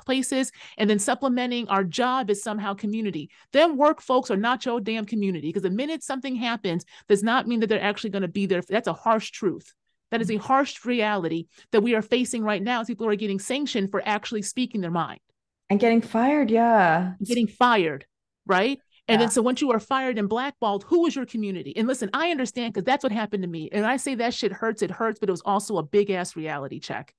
places, and then supplementing our job is somehow community. Them work folks are not your damn community, because the minute something happens does not mean that they're actually going to be there. That's a harsh truth. That is a harsh reality that we are facing right now as people are getting sanctioned for actually speaking their mind. And getting fired, Getting fired, right? And then so once you are fired and blackballed, who is your community? And listen, I understand, because that's what happened to me. And I say that shit hurts, it hurts, but it was also a big ass reality check,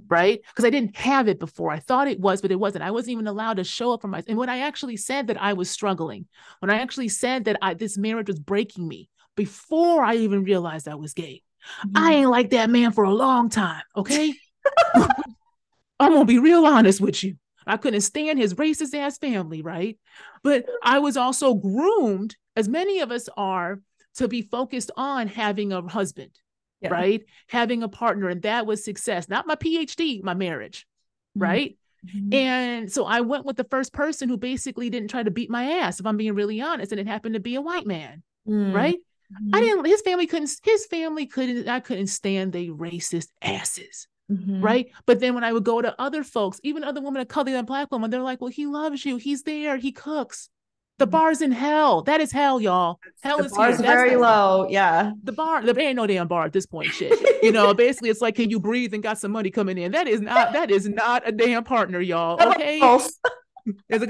right? Because I didn't have it before. I thought it was, but it wasn't. I wasn't even allowed to show up for myself. And when I actually said that I was struggling, when I actually said that this marriage was breaking me, before I even realized I was gay, I ain't like that man for a long time, okay? I'm gonna be real honest with you. I couldn't stand his racist ass family, right? But I was also groomed, as many of us are, to be focused on having a husband, right? Having a partner, and that was success. Not my PhD, my marriage, right? And so I went with the first person who basically didn't try to beat my ass, if I'm being really honest, and it happened to be a white man, right? I couldn't stand they racist asses. Right. But then when I would go to other folks, even other women of color than Black women, they're like, well, he loves you. He's there. He cooks. The bar's in hell. That is hell, y'all. Hell is here. That's very low. Yeah. There ain't no damn bar at this point. Shit. Basically it's like, can you breathe and got some money coming in? That is not a damn partner, y'all. Okay.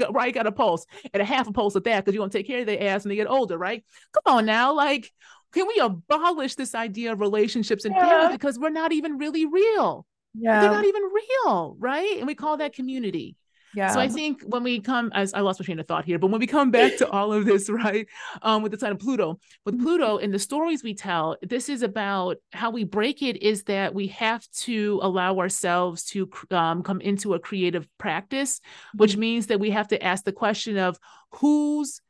Right, got a pulse and a half a pulse of that, because you want to take care of their ass when they get older, right? Come on now. Like, can we abolish this idea of relationships and families, because we're not even really real. They're not even real, right? And we call that community. So I think when we come, as I lost my train of thought here, but when we come back to all of this, right, with the sign of Pluto, with Pluto and the stories we tell, this is about how we break it, is that we have to allow ourselves to come into a creative practice, which means that we have to ask the question of whose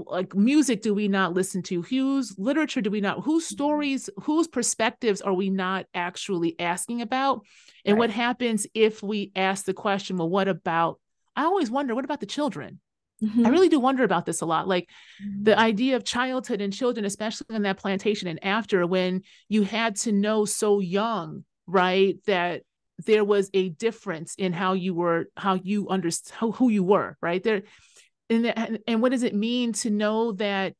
like music do we not listen to, whose literature do we not, whose stories, whose perspectives are we not actually asking about, and what happens if we ask the question, well, what about, I always wonder, what about the children? I really do wonder about this a lot, like the idea of childhood and children, especially on that plantation and after, when you had to know so young, right, that there was a difference in how you understood who you were, right there. And what does it mean to know that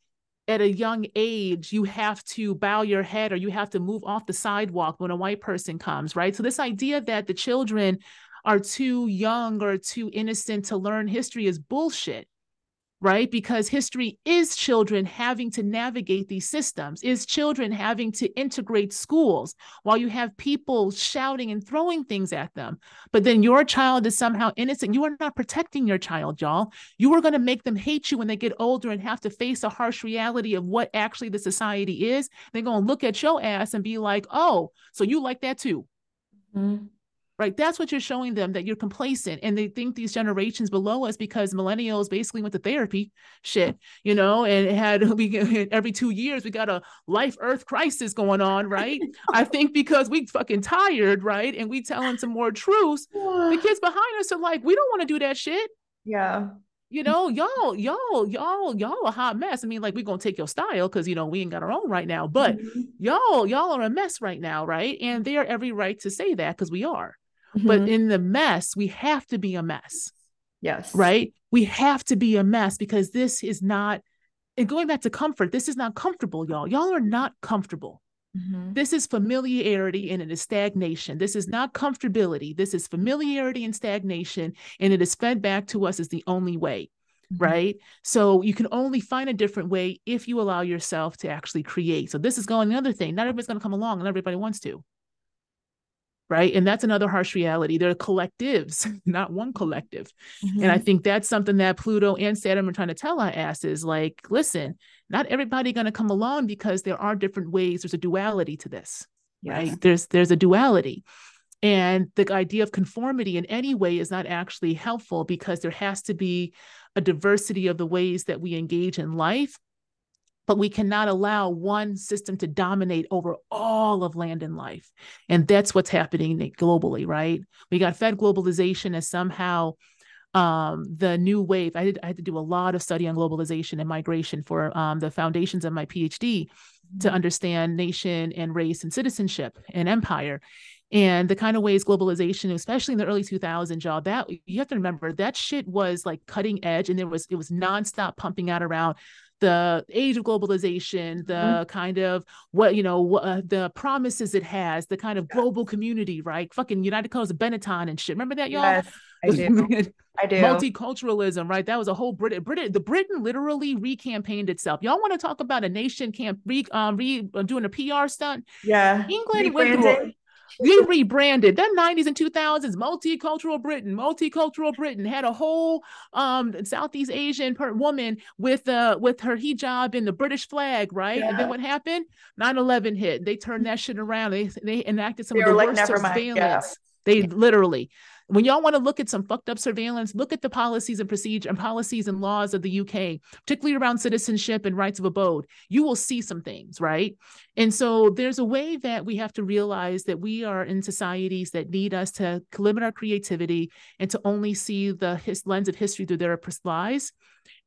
at a young age, you have to bow your head or you have to move off the sidewalk when a white person comes, right? So this idea that the children are too young or too innocent to learn history is bullshit, right? Because history is children having to navigate these systems, is children having to integrate schools while you have people shouting and throwing things at them. But then your child is somehow innocent. You are not protecting your child, y'all. You are going to make them hate you when they get older and have to face a harsh reality of what actually the society is. They're going to look at your ass and be like, oh, so you like that too. Mm-hmm. Right. That's what you're showing them, that you're complacent. And they think these generations below us, because millennials basically went to therapy shit, and every 2 years, we got a life earth crisis going on. Right. I think because we fucking tired. Right. And we telling some more truths. The kids behind us are like, we don't want to do that shit. Yeah. Y'all a hot mess. I mean, like, we're going to take your style because, we ain't got our own right now. But y'all are a mess right now. Right. And they are every right to say that because we are. But in the mess, we have to be a mess. Yes. Right? We have to be a mess because this is not, and going back to comfort, this is not comfortable, y'all. Y'all are not comfortable. This is familiarity and it is stagnation. This is not comfortability. This is familiarity and stagnation, and it is fed back to us as the only way. Right? So you can only find a different way if you allow yourself to actually create. So this is going the other thing. Not everybody's going to come along and everybody wants to. Right. And that's another harsh reality. There are collectives, not one collective. And I think that's something that Pluto and Saturn are trying to tell our asses, like, listen, not everybody going to come along because there are different ways. There's a duality to this. Right. There's a duality. And the idea of conformity in any way is not actually helpful, because there has to be a diversity of the ways that we engage in life. But we cannot allow one system to dominate over all of land and life. And that's what's happening globally, right? We got fed globalization as somehow the new wave. I had to do a lot of study on globalization and migration for the foundations of my PhD to understand nation and race and citizenship and empire. And the kind of ways globalization, especially in the early 2000s, y'all, that you have to remember, that shit was like cutting edge, and it was nonstop pumping out around the age of globalization, the kind of the promises it has, the kind of global community, right? Fucking United Colors of Benetton and shit. Remember that, y'all? Yes, I do. I do. Multiculturalism, right? That was a whole Britain literally recampaigned itself. Y'all want to talk about a nation doing a PR stunt? Yeah. England went through they rebranded that 90s and 2000s. Multicultural Britain had a whole Southeast Asian woman with her hijab in the British flag, right? Yeah. And then what happened? 9/11 hit. They turned that shit around. They enacted some of the worst surveillance. Yeah. They literally, when y'all want to look at some fucked up surveillance, look at the policies and procedure and policies and laws of the UK, particularly around citizenship and rights of abode. You will see some things, right? And so there's a way that we have to realize that we are in societies that need us to limit our creativity and to only see the lens of history through their eyes.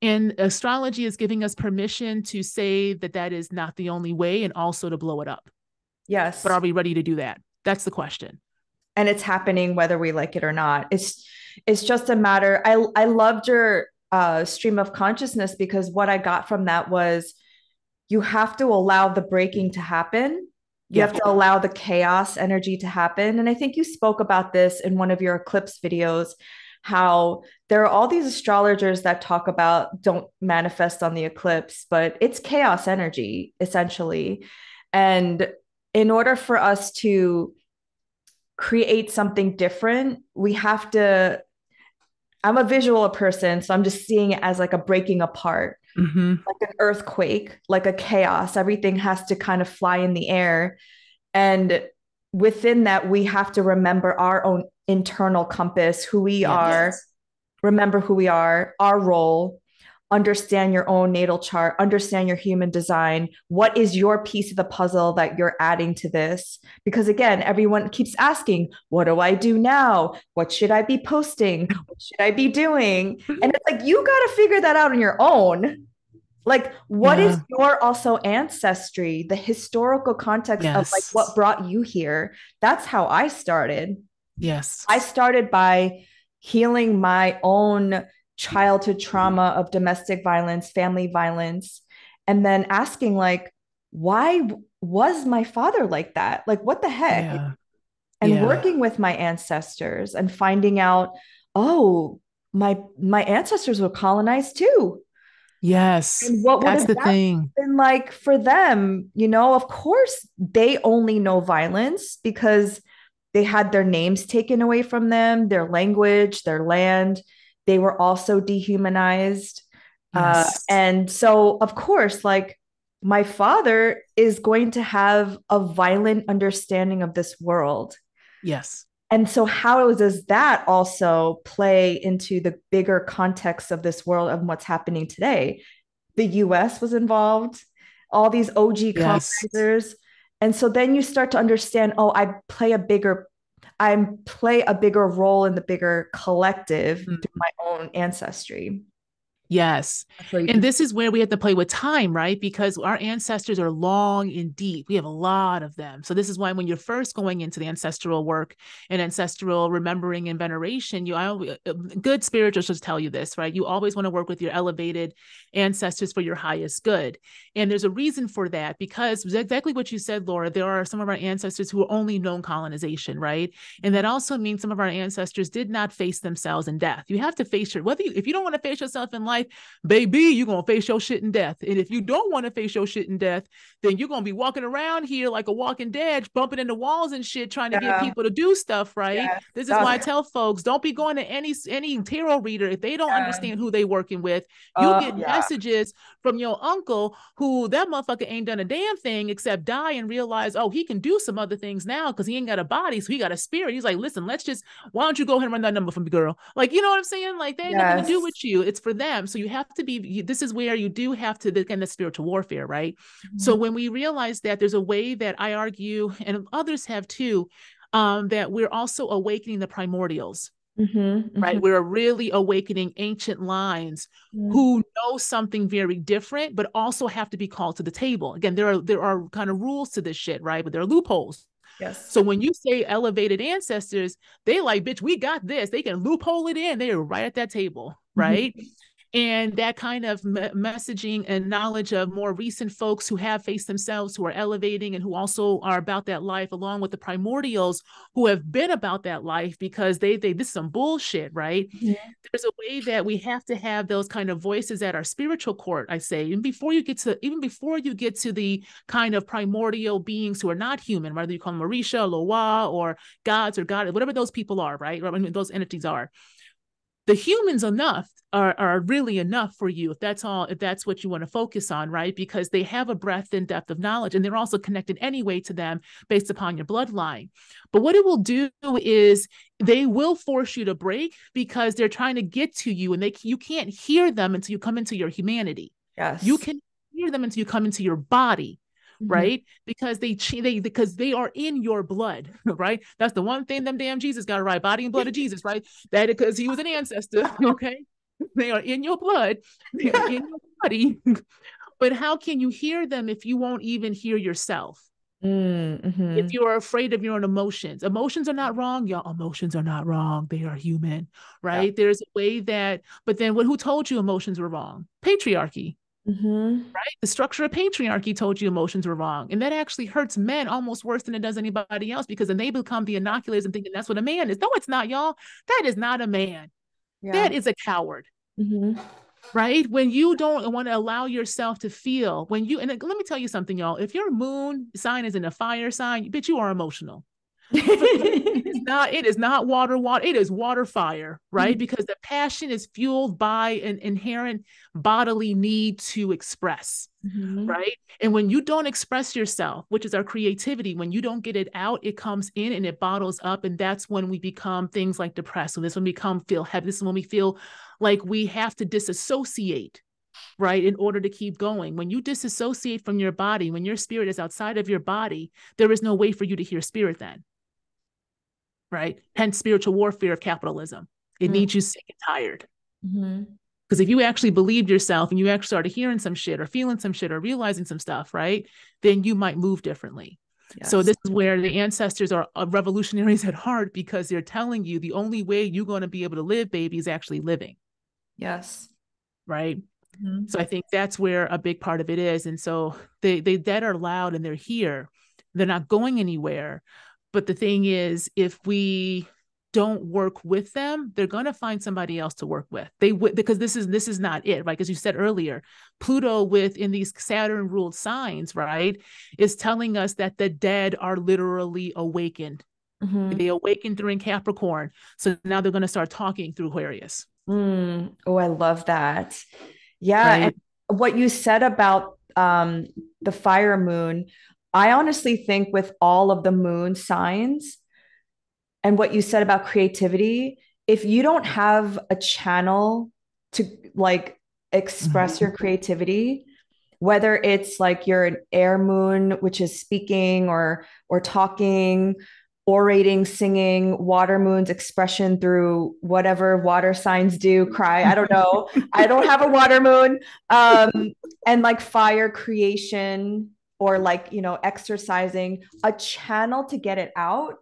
And astrology is giving us permission to say that that is not the only way, and also to blow it up. Yes. But are we ready to do that? That's the question. And it's happening whether we like it or not. It's just a matter. I loved your stream of consciousness, because what I got from that was you have to allow the breaking to happen. You have to allow the chaos energy to happen. And I think you spoke about this in one of your eclipse videos, how there are all these astrologers that talk about don't manifest on the eclipse, but it's chaos energy, essentially. And in order for us to create something different, we have to, I'm a visual person, so I'm just seeing it as like a breaking apart, like an earthquake, like a chaos. Everything has to kind of fly in the air. And within that, we have to remember our own internal compass, who we are, remember who we are, our role, understand your own natal chart, understand your human design. What is your piece of the puzzle that you're adding to this? Because again, everyone keeps asking, what do I do now? What should I be posting? What should I be doing? And it's like, you got to figure that out on your own. Like, what is your also ancestry, the historical context of like what brought you here? That's how I started. Yes. I started by healing my own childhood trauma of domestic violence, family violence, and then asking, like, why was my father like that? Like, what the heck? Yeah. And Yeah. working with my ancestors and finding out, oh, my ancestors were colonized too. Yes. And what would That's have the that thing. been like for them? You know, of course, they only know violence because they had their names taken away from them, their language, their land. They were also dehumanized. Yes. And so, of course, like my father is going to have a violent understanding of this world. Yes. And so, how does that also play into the bigger context of this world of what's happening today? The US was involved, all these OG Yes. colonizers. And so then you start to understand, oh, I play a bigger role in the bigger collective through my own ancestry. Yes. So you And can, this is where we have to play with time, right? Because our ancestors are long and deep. We have a lot of them. So this is why when you're first going into the ancestral work and ancestral remembering and veneration, good spirituals just tell you this, right? You always want to work with your elevated ancestors for your highest good. And there's a reason for that, because exactly what you said, Laura, there are some of our ancestors who are only known colonization, right? And that also means some of our ancestors did not face themselves in death. You have to face if you don't want to face yourself in life, baby, you're going to face your shit in death. And if you don't want to face your shit in death, then you're going to be walking around here like a walking dead, bumping into walls and shit, trying to get yeah, people to do stuff, right? yeah, This is why I that's, tell folks, don't be going to any tarot reader if they don't yeah, understand who they working with. You get yeah, messages from your uncle who that motherfucker ain't done a damn thing except die and realize, oh, he can do some other things now because he ain't got a body, so he got a spirit. He's like, listen, why don't you go ahead and run that number for me, girl? Like, you know what I'm saying? Like, they ain't nothing to do yes. with you. It's for them. So you have to be, this is where you do have to, again, the spiritual warfare, right? So Mhm. when we realize that there's a way that I argue, and others have too, that we're also awakening the primordials, Mhm, right? mhm, We're really awakening ancient lines mhm. who know something very different, but also have to be called to the table. Again, there are kind of rules to this shit, right? But there are loopholes. Yes. So when you say elevated ancestors, they like, bitch, we got this. They can loophole it in. They are right at that table, right? Mhm. And that kind of messaging and knowledge of more recent folks who have faced themselves, who are elevating and who also are about that life, along with the primordials who have been about that life because they this is some bullshit, right? Mhm. There's a way that we have to have those kind of voices at our spiritual court, I say, even before you get to the kind of primordial beings who are not human, whether you call them Marisha, Loa, or gods or god, whatever those people are, right? I mean, those entities are. The humans enough are really enough for you if that's what you want to focus on, right? Because they have a breadth and depth of knowledge, and they're also connected anyway to them based upon your bloodline. But what it will do is they will force you to break because they're trying to get to you, and you can't hear them until you come into your humanity. You Yes. can hear them until you come into your body, Mhm. right? Because they are in your blood, right? That's the one thing them damn Jesus got right, body and blood of Jesus, right? That because he was an ancestor, okay? They are in your blood, they are in your body. But how can you hear them if you won't even hear yourself? If Mhm. you are afraid of your own emotions, emotions are not wrong, y'all. Emotions are not wrong. They are human, Yeah. right? There's a way that, but then who told you emotions were wrong? Patriarchy, Mhm. right? The structure of patriarchy told you emotions were wrong. And that actually hurts men almost worse than it does anybody else because then they become the inoculars and thinking that's what a man is. No, it's not, y'all. That is not a man. Yeah. That is a coward, Mhm. right? When you don't want to allow yourself to feel, and let me tell you something, y'all. If your moon sign is in a fire sign, bitch, you are emotional. It is not water, it is water fire, right? Because the passion is fueled by an inherent bodily need to express, Mhm. right? And when you don't express yourself, which is our creativity, when you don't get it out, it comes in and it bottles up. And that's when we become things like depressed. So this when we feel heavy. This is when we feel like we have to disassociate, right? In order to keep going. When you disassociate from your body, when your spirit is outside of your body, there is no way for you to hear spirit then, right? Hence spiritual warfare of capitalism. It Mhm. needs you sick and tired. Mhm. Because if you actually believed yourself and you actually started hearing some shit or feeling some shit or realizing some stuff, right, then you might move differently. So Yes. this is where the ancestors are revolutionaries at heart, because they're telling you the only way you're going to be able to live, baby, is actually living. Yes. Right. Mm-hmm. So I think that's where a big part of it is. And so they that are loud and they're here. They're not going anywhere. But the thing is, if we don't work with them, they're going to find somebody else to work with. They would, because this is not it, right? Because you said earlier, Pluto within these Saturn ruled signs, right, is telling us that the dead are literally awakened. Mm-hmm. They awakened during Capricorn. So now they're going to start talking through Aquarius. Oh, I love that. Yeah. Right. And what you said about the fire moon, I honestly think with all of the moon signs and what you said about creativity, if you don't have a channel to like express your creativity, whether it's like you're an air moon, which is speaking or talking, orating, singing, water moon's expression through whatever water signs do, cry. I don't know. I don't have a water moon. Um, and like fire creation or like, exercising, a channel to get it out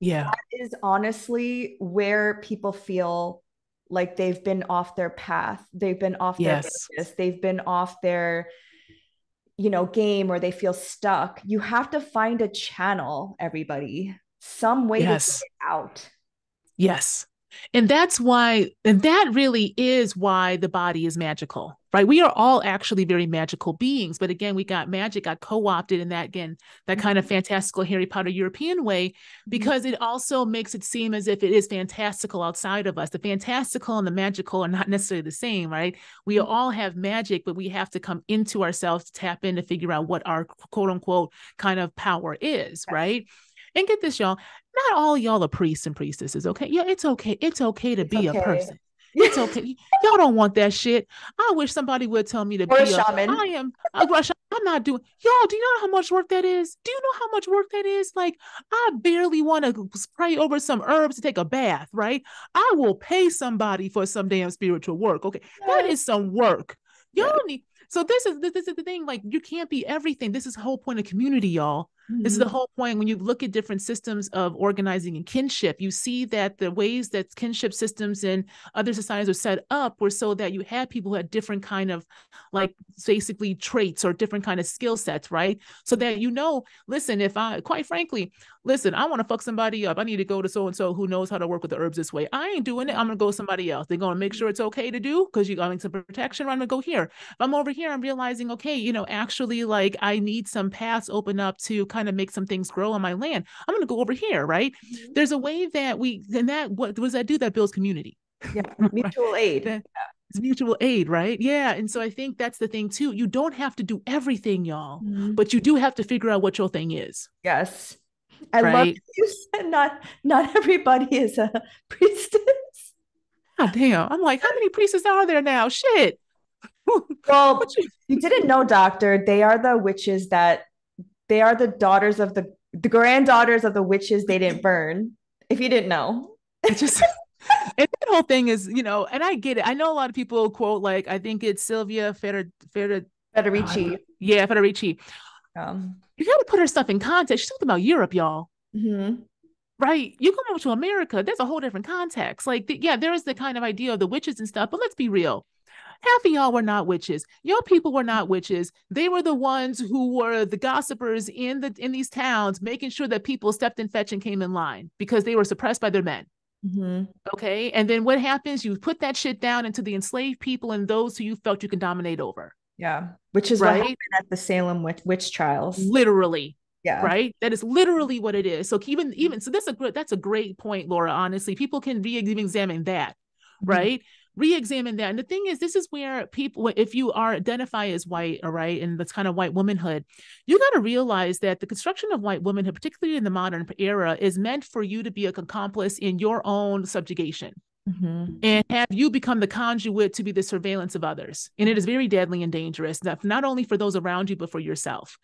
Yeah. is honestly where people feel like they've been off their path. They've been off their Yes. purpose. They've been off their game, or they feel stuck. You have to find a channel, everybody, some way to get Yes. it out. Yes. And that's why, and that really is why the body is magical, right? We are all actually very magical beings. But again, we got magic, got co-opted in that, again, that kind of fantastical Harry Potter European way, because it also makes it seem as if it is fantastical outside of us. The fantastical and the magical are not necessarily the same, right? We all have magic, but we have to come into ourselves to tap in to figure out what our quote unquote kind of power is, right? And get this, y'all, not all y'all are priests and priestesses, okay? Yeah, it's okay. It's okay to It's be a okay. person. It's okay. Y'all don't want that shit. I wish somebody would tell me to Or a be shaman. I am a rush. I'm not doing, y'all, do you know how much work that is? Do you know how much work that is? Like, I barely want to spray over some herbs to take a bath, right? I will pay somebody for some damn spiritual work. Okay. That is some work. Y'all Yes. need, so this is the thing. Like, you can't be everything. This is the whole point of community, y'all. This is the whole point. When you look at different systems of organizing and kinship, you see that the ways that kinship systems in other societies are set up were so that you had people who had different kind of like basically traits or different kind of skill sets, right? So that, listen, if I, quite frankly, listen, I want to fuck somebody up, I need to go to so-and-so who knows how to work with the herbs this way. I ain't doing it. I'm going to go to somebody else. They're going to make sure it's okay to do because you got some protection. I'm going to go here. If I'm over here, I'm realizing, okay, actually, like, I need some paths open up to kind of make some things grow on my land. I'm going to go over here, right? There's a way that what does that do? That builds community. Yeah. Mutual aid. It's mutual aid, right? Yeah. And so I think that's the thing too. You don't have to do everything, y'all, but you do have to figure out what your thing is. Yes. I love right? you said not everybody is a priestess. God damn. I'm like, how many priestesses are there now? Shit. Well, you didn't know, doctor. They are the witches they are the daughters of the granddaughters of the witches they didn't burn. If you didn't know. It just and that whole thing is, and I get it. I know a lot of people quote, like, I think it's Sylvia Federici. Yeah, Federici. You got to put her stuff in context. She's talking about Europe, y'all. Right? You come over to America, there's a whole different context. Like, there is the kind of idea of the witches and stuff, but let's be real. Half of y'all were not witches. Your people were not witches. They were the ones who were the gossipers in these towns, making sure that people stepped in fetch and came in line because they were suppressed by their men. Okay. And then what happens? You put that shit down into the enslaved people and those who you felt you can dominate over. Yeah. Which is what happened at the Salem witch trials. Literally. Yeah. Right. That is literally what it is. So even so that's a great point, Laura. Honestly, people can re-examine that. Right. Re-examine that. And the thing is, this is where people, if you are identify as white, all right, and that's kind of white womanhood, you got to realize that the construction of white womanhood, particularly in the modern era, is meant for you to be an accomplice in your own subjugation. And have you become the conduit to be the surveillance of others. And it is very deadly and dangerous, not only for those around you, but for yourself.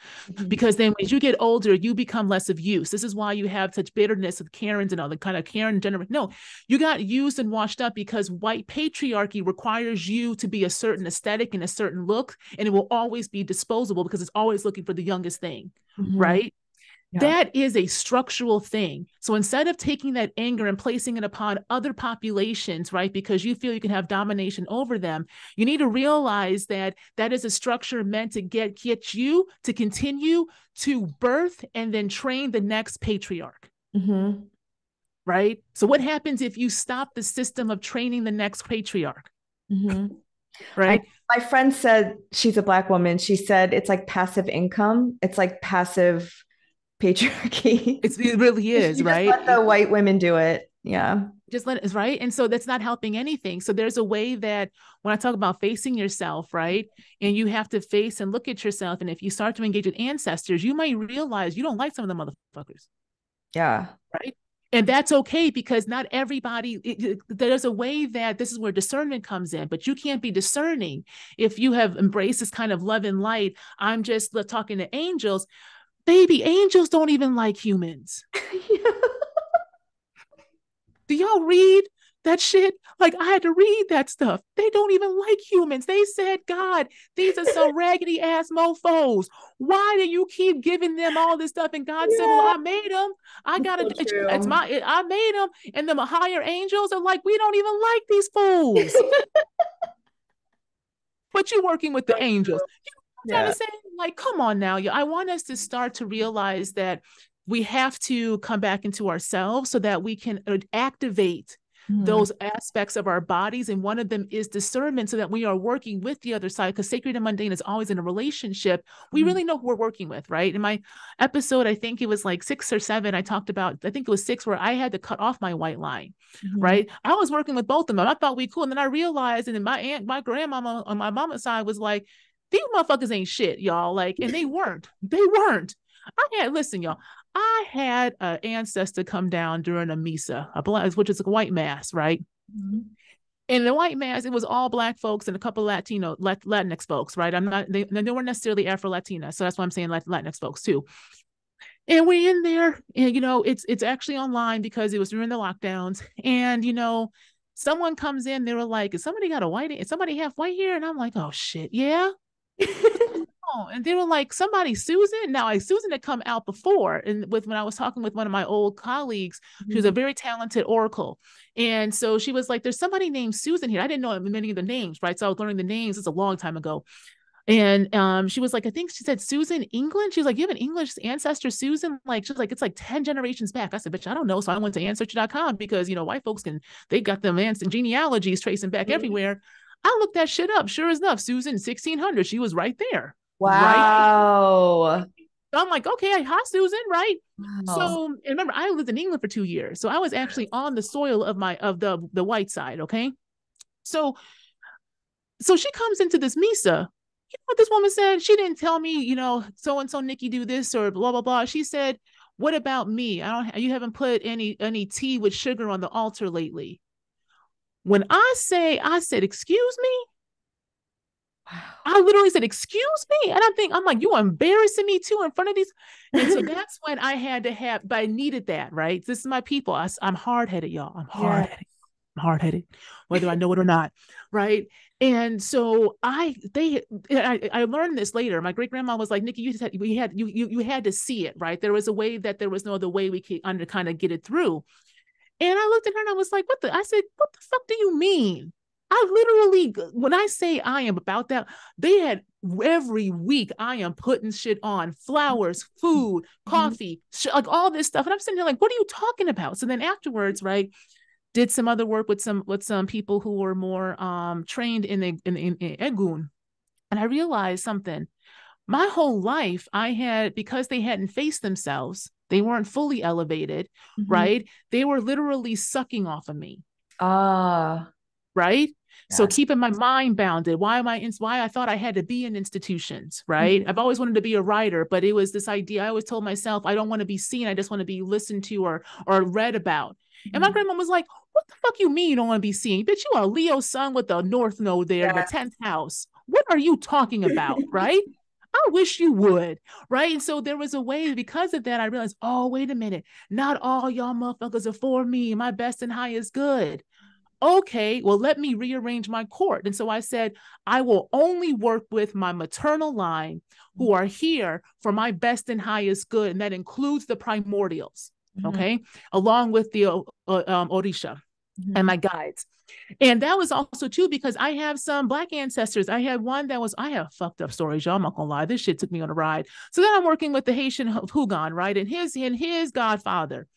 Because then as you get older, you become less of use. This is why you have such bitterness with Karens and all the kind of Karen generation. No, you got used and washed up because white patriarchy requires you to be a certain aesthetic and a certain look, and it will always be disposable because it's always looking for the youngest thing, right? Yeah. That is a structural thing. So instead of taking that anger and placing it upon other populations, right, because you feel you can have domination over them, you need to realize that that is a structure meant to get you to continue to birth and then train the next patriarch. Mm-hmm. Right? So what happens if you stop the system of training the next patriarch? Mm-hmm. Right? My friend said, she's a Black woman. She said it's like passive income. It's like passive patriarchy. It really is, You just right? let the white women do it. Yeah. Just let it, right? And so that's not helping anything. So there's a way that when I talk about facing yourself, right? And you have to face and look at yourself. And if you start to engage with ancestors, you might realize you don't like some of them motherfuckers. Yeah. Right? And that's okay, because not everybody, there's a way that this is where discernment comes in, but you can't be discerning if you have embraced this kind of love and light. I'm just talking to angels. Baby, angels don't even like humans. Yeah. Do y'all read that shit? Like, I had to read that stuff. They don't even like humans. They said, God, these are some raggedy ass mofos. Why do you keep giving them all this stuff? And God said, well, I made them. I got to, I made them. And the higher angels are like, we don't even like these fools. But you're working with the angels. You know what I'm trying to say? Like, come on now. I want us to start to realize that we have to come back into ourselves so that we can activate those aspects of our bodies. And one of them is discernment, so that we are working with the other side, because sacred and mundane is always in a relationship. We really know who we're working with, right? In my episode, I think it was like 6 or 7, I talked about, I think it was 6, where I had to cut off my white line, right? I was working with both of them. I thought we cool. And then I realized, and then my grandmama on my mama's side was like, these motherfuckers ain't shit, y'all. Like, and they weren't. Listen, y'all, I had an ancestor come down during a misa, which is a white mass, right? In the white mass, it was all Black folks and a couple of Latinx folks, right? They weren't necessarily Afro-Latina, so that's why I'm saying Latinx folks too. And we're in there, and it's actually online because it was during the lockdowns. And someone comes in, they were like, "Is somebody have white hair?" And I'm like, "Oh shit, yeah." And they were like, somebody, Susan. Now, Susan had come out before, and when I was talking with one of my old colleagues, she was a very talented oracle. And so she was like, there's somebody named Susan here. I didn't know many of the names, right? So I was learning the names. It's a long time ago. And she was like, I think she said Susan England. She was like, you have an English ancestor, Susan? Like, she's like, it's like 10 generations back. I said, bitch, I don't know. So I went to ancestry.com because, white folks they got them genealogies tracing back everywhere. I looked that shit up. Sure enough, Susan, 1600, she was right there. Wow. Right? So I'm like, okay, hi, Susan, right? Wow. So remember, I lived in England for 2 years. So I was actually on the soil of the white side, okay? So she comes into this Misa. You know what this woman said? She didn't tell me, so-and-so Nikki do this or blah, blah, blah. She said, what about me? You haven't put any tea with sugar on the altar lately. When I said, excuse me? Wow. I literally said, excuse me? And I'm like, you are embarrassing me too in front of these. And so that's when I had to have, but I needed that, right? This is my people. I'm hard-headed, y'all. I'm hard-headed. Yeah. I'm hard-headed, whether I know it or not, right? And so I learned this later. My great grandma was like, Nikki, you had to see it, right? There was a way that there was no other way we could kind of get it through. And I looked at her and I was like, I said, what the fuck do you mean? I literally, when I say I am about that, they had every week I am putting shit on, flowers, food, coffee, like all this stuff. And I'm sitting there like, what are you talking about? So then afterwards, right, did some other work with some people who were more trained in Egun. And I realized something. My whole life because they hadn't faced themselves, they weren't fully elevated, right? They were literally sucking off of me. Right? Yes. So keeping my mind bounded. Why I thought I had to be in institutions, right? I've always wanted to be a writer, but it was this idea. I always told myself, I don't want to be seen. I just want to be listened to or read about. And my grandma was like, what the fuck you mean you don't want to be seen? Bitch, you are a Leo sun with the North Node there in the 10th house. What are you talking about, right? I wish you would, right? And so there was a way, because of that, I realized, oh, wait a minute. Not all y'all motherfuckers are for me. My best and highest good. Okay, well, let me rearrange my court. And so I said, I will only work with my maternal line who are here for my best and highest good. And that includes the primordials, okay, along with the Orisha and my guides. And that was also too, because I have some Black ancestors. I had one that was, I have fucked up stories, y'all. I'm not gonna lie. This shit took me on a ride. So then I'm working with the Haitian Hugon, right? And his godfather.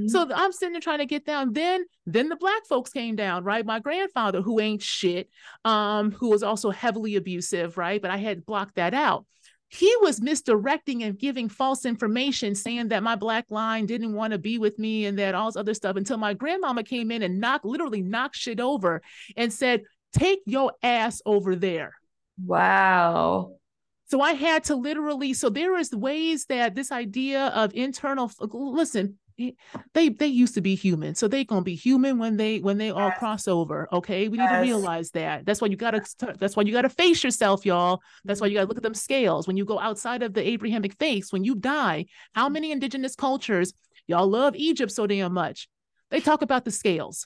So I'm sitting there trying to get down. Then the Black folks came down, right? My grandfather, who ain't shit, who was also heavily abusive, right? But I had blocked that out. He was misdirecting and giving false information, saying that my Black line didn't want to be with me and that all this other stuff, until my grandmama came in and literally knocked shit over and said, take your ass over there. Wow. So I had to literally, so there is ways that this idea of internal, listen, they used to be human, so they gonna be human when they all cross over. Okay, we need to realize that. That's why you gotta face yourself, y'all. That's why you gotta look at them scales. When you go outside of the Abrahamic faiths, when you die, how many indigenous cultures, y'all love Egypt so damn much, they talk about the scales.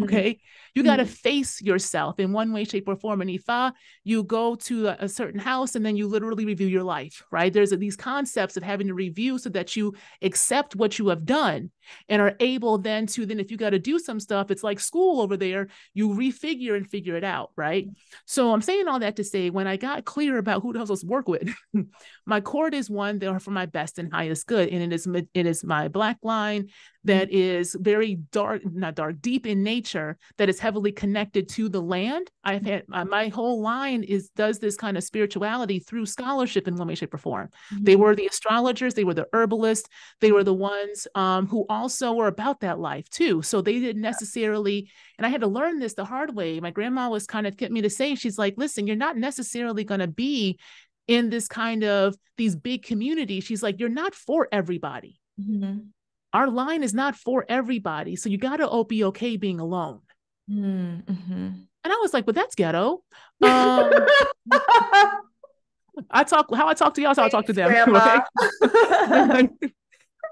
Okay, you got to face yourself in one way, shape, or form. And Ifa, you go to a certain house and then you literally review your life, right? There's these concepts of having to review so that you accept what you have done and are able then to, if you got to do some stuff, it's like school over there, you refigure and figure it out, right? So I'm saying all that to say, when I got clear about who the hell I was work with, my court is one that are for my best and highest good. And it is my Black line that is very dark, not dark, deep in nature, that is heavily connected to the land. I've had my whole line does this kind of spirituality through scholarship in one way, shape, or form. They were the astrologers, they were the herbalists, they were the ones who also were about that life too. So they didn't necessarily, and I had to learn this the hard way. My grandma was kind of getting me to say, she's like, listen, you're not necessarily going to be in this kind of these big communities. She's like, you're not for everybody. Our line is not for everybody. So you got to be okay being alone. And I was like, but that's ghetto. How I talk to y'all, so I talk to them. Okay?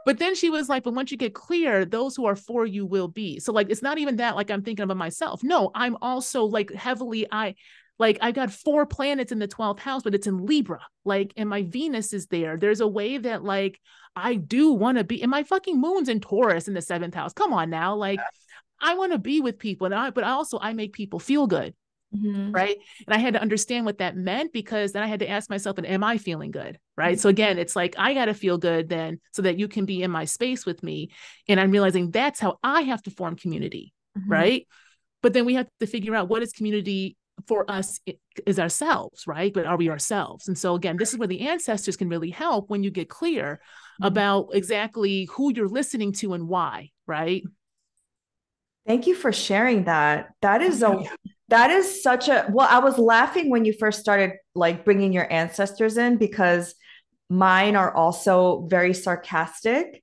But then she was like, but once you get clear, those who are for you will be. So like, it's not even that like I'm thinking about myself. No, I'm also like heavily, I got 4 planets in the 12th house, but it's in Libra. Like, and my Venus is there. There's a way that like, I do want to be, and my fucking moon's in Taurus in the 7th house. Come on now. Like, I want to be with people, but I make people feel good. Right. And I had to understand what that meant, because then I had to ask myself, and am I feeling good? Right. So again, it's like, I got to feel good then so that you can be in my space with me. And I'm realizing that's how I have to form community. Right. But then we have to figure out what is community for us is ourselves, right? But are we ourselves? And so again, this is where the ancestors can really help when you get clear about exactly who you're listening to and why, right? Thank you for sharing that. That is such a, well, I was laughing when you first started like bringing your ancestors in, because mine are also very sarcastic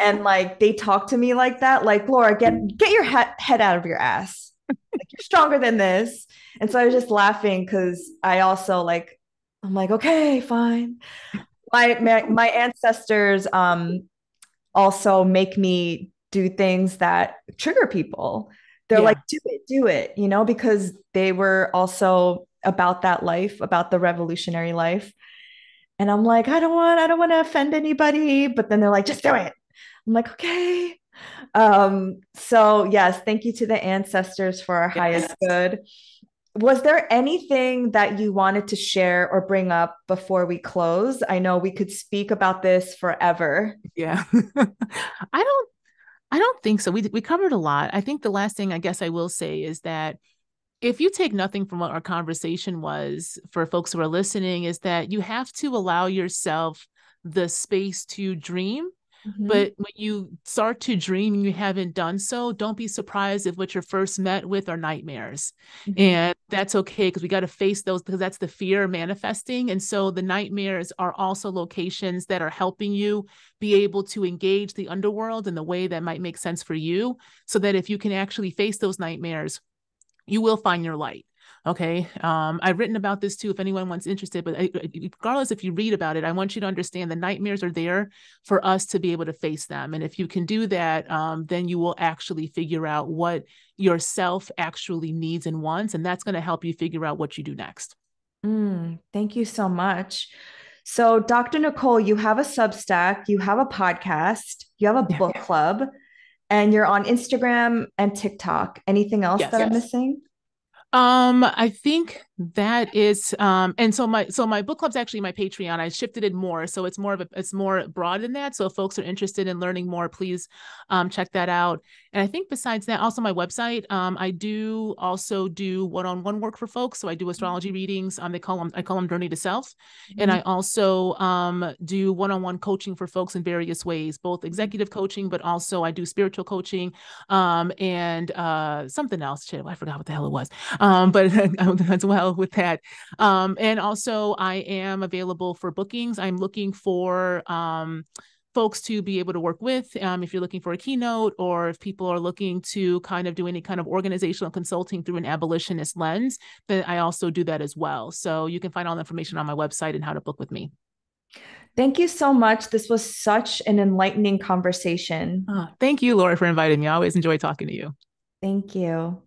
and like they talk to me like that, like, Laura, get your head out of your ass. Like, you're stronger than this. And so I was just laughing because I also like, I'm like, okay, fine. My ancestors also make me do things that trigger people. They're like, do it, because they were also about that life, about the revolutionary life. And I'm like, I don't want to offend anybody. But then they're like, just do it. I'm like, okay. So yes, thank you to the ancestors for our highest good. Was there anything that you wanted to share or bring up before we close? I know we could speak about this forever. Yeah. I don't think so. We covered a lot. I think the last thing I guess I will say is that if you take nothing from what our conversation was, for folks who are listening, is that you have to allow yourself the space to dream. But when you start to dream and you haven't done so, don't be surprised if what you're first met with are nightmares. And that's okay, because we got to face those, because that's the fear manifesting. And so the nightmares are also locations that are helping you be able to engage the underworld in the way that might make sense for you, so that if you can actually face those nightmares, you will find your light. Okay. I've written about this too, if anyone wants interested, but regardless if you read about it, I want you to understand the nightmares are there for us to be able to face them. And if you can do that, then you will actually figure out what yourself actually needs and wants. And that's going to help you figure out what you do next. Thank you so much. So, Dr. Nicole, you have a Substack, you have a podcast, you have a Yeah. book club, and you're on Instagram and TikTok. Anything else that I'm missing? I think that is and so my book club's actually my Patreon. I shifted it more. So it's more broad than that. So if folks are interested in learning more, please check that out. And I think besides that, also my website, I do also do one-on-one work for folks. So I do astrology readings. I call them Journey to Self. And I also do one-on-one coaching for folks in various ways, both executive coaching, but also I do spiritual coaching and something else. I forgot what the hell it was. But as well with that. And also I am available for bookings. I'm looking for folks to be able to work with if you're looking for a keynote or if people are looking to kind of do any kind of organizational consulting through an abolitionist lens, then I also do that as well. So you can find all the information on my website and how to book with me. Thank you so much. This was such an enlightening conversation. Thank you, Laura, for inviting me. I always enjoy talking to you. Thank you.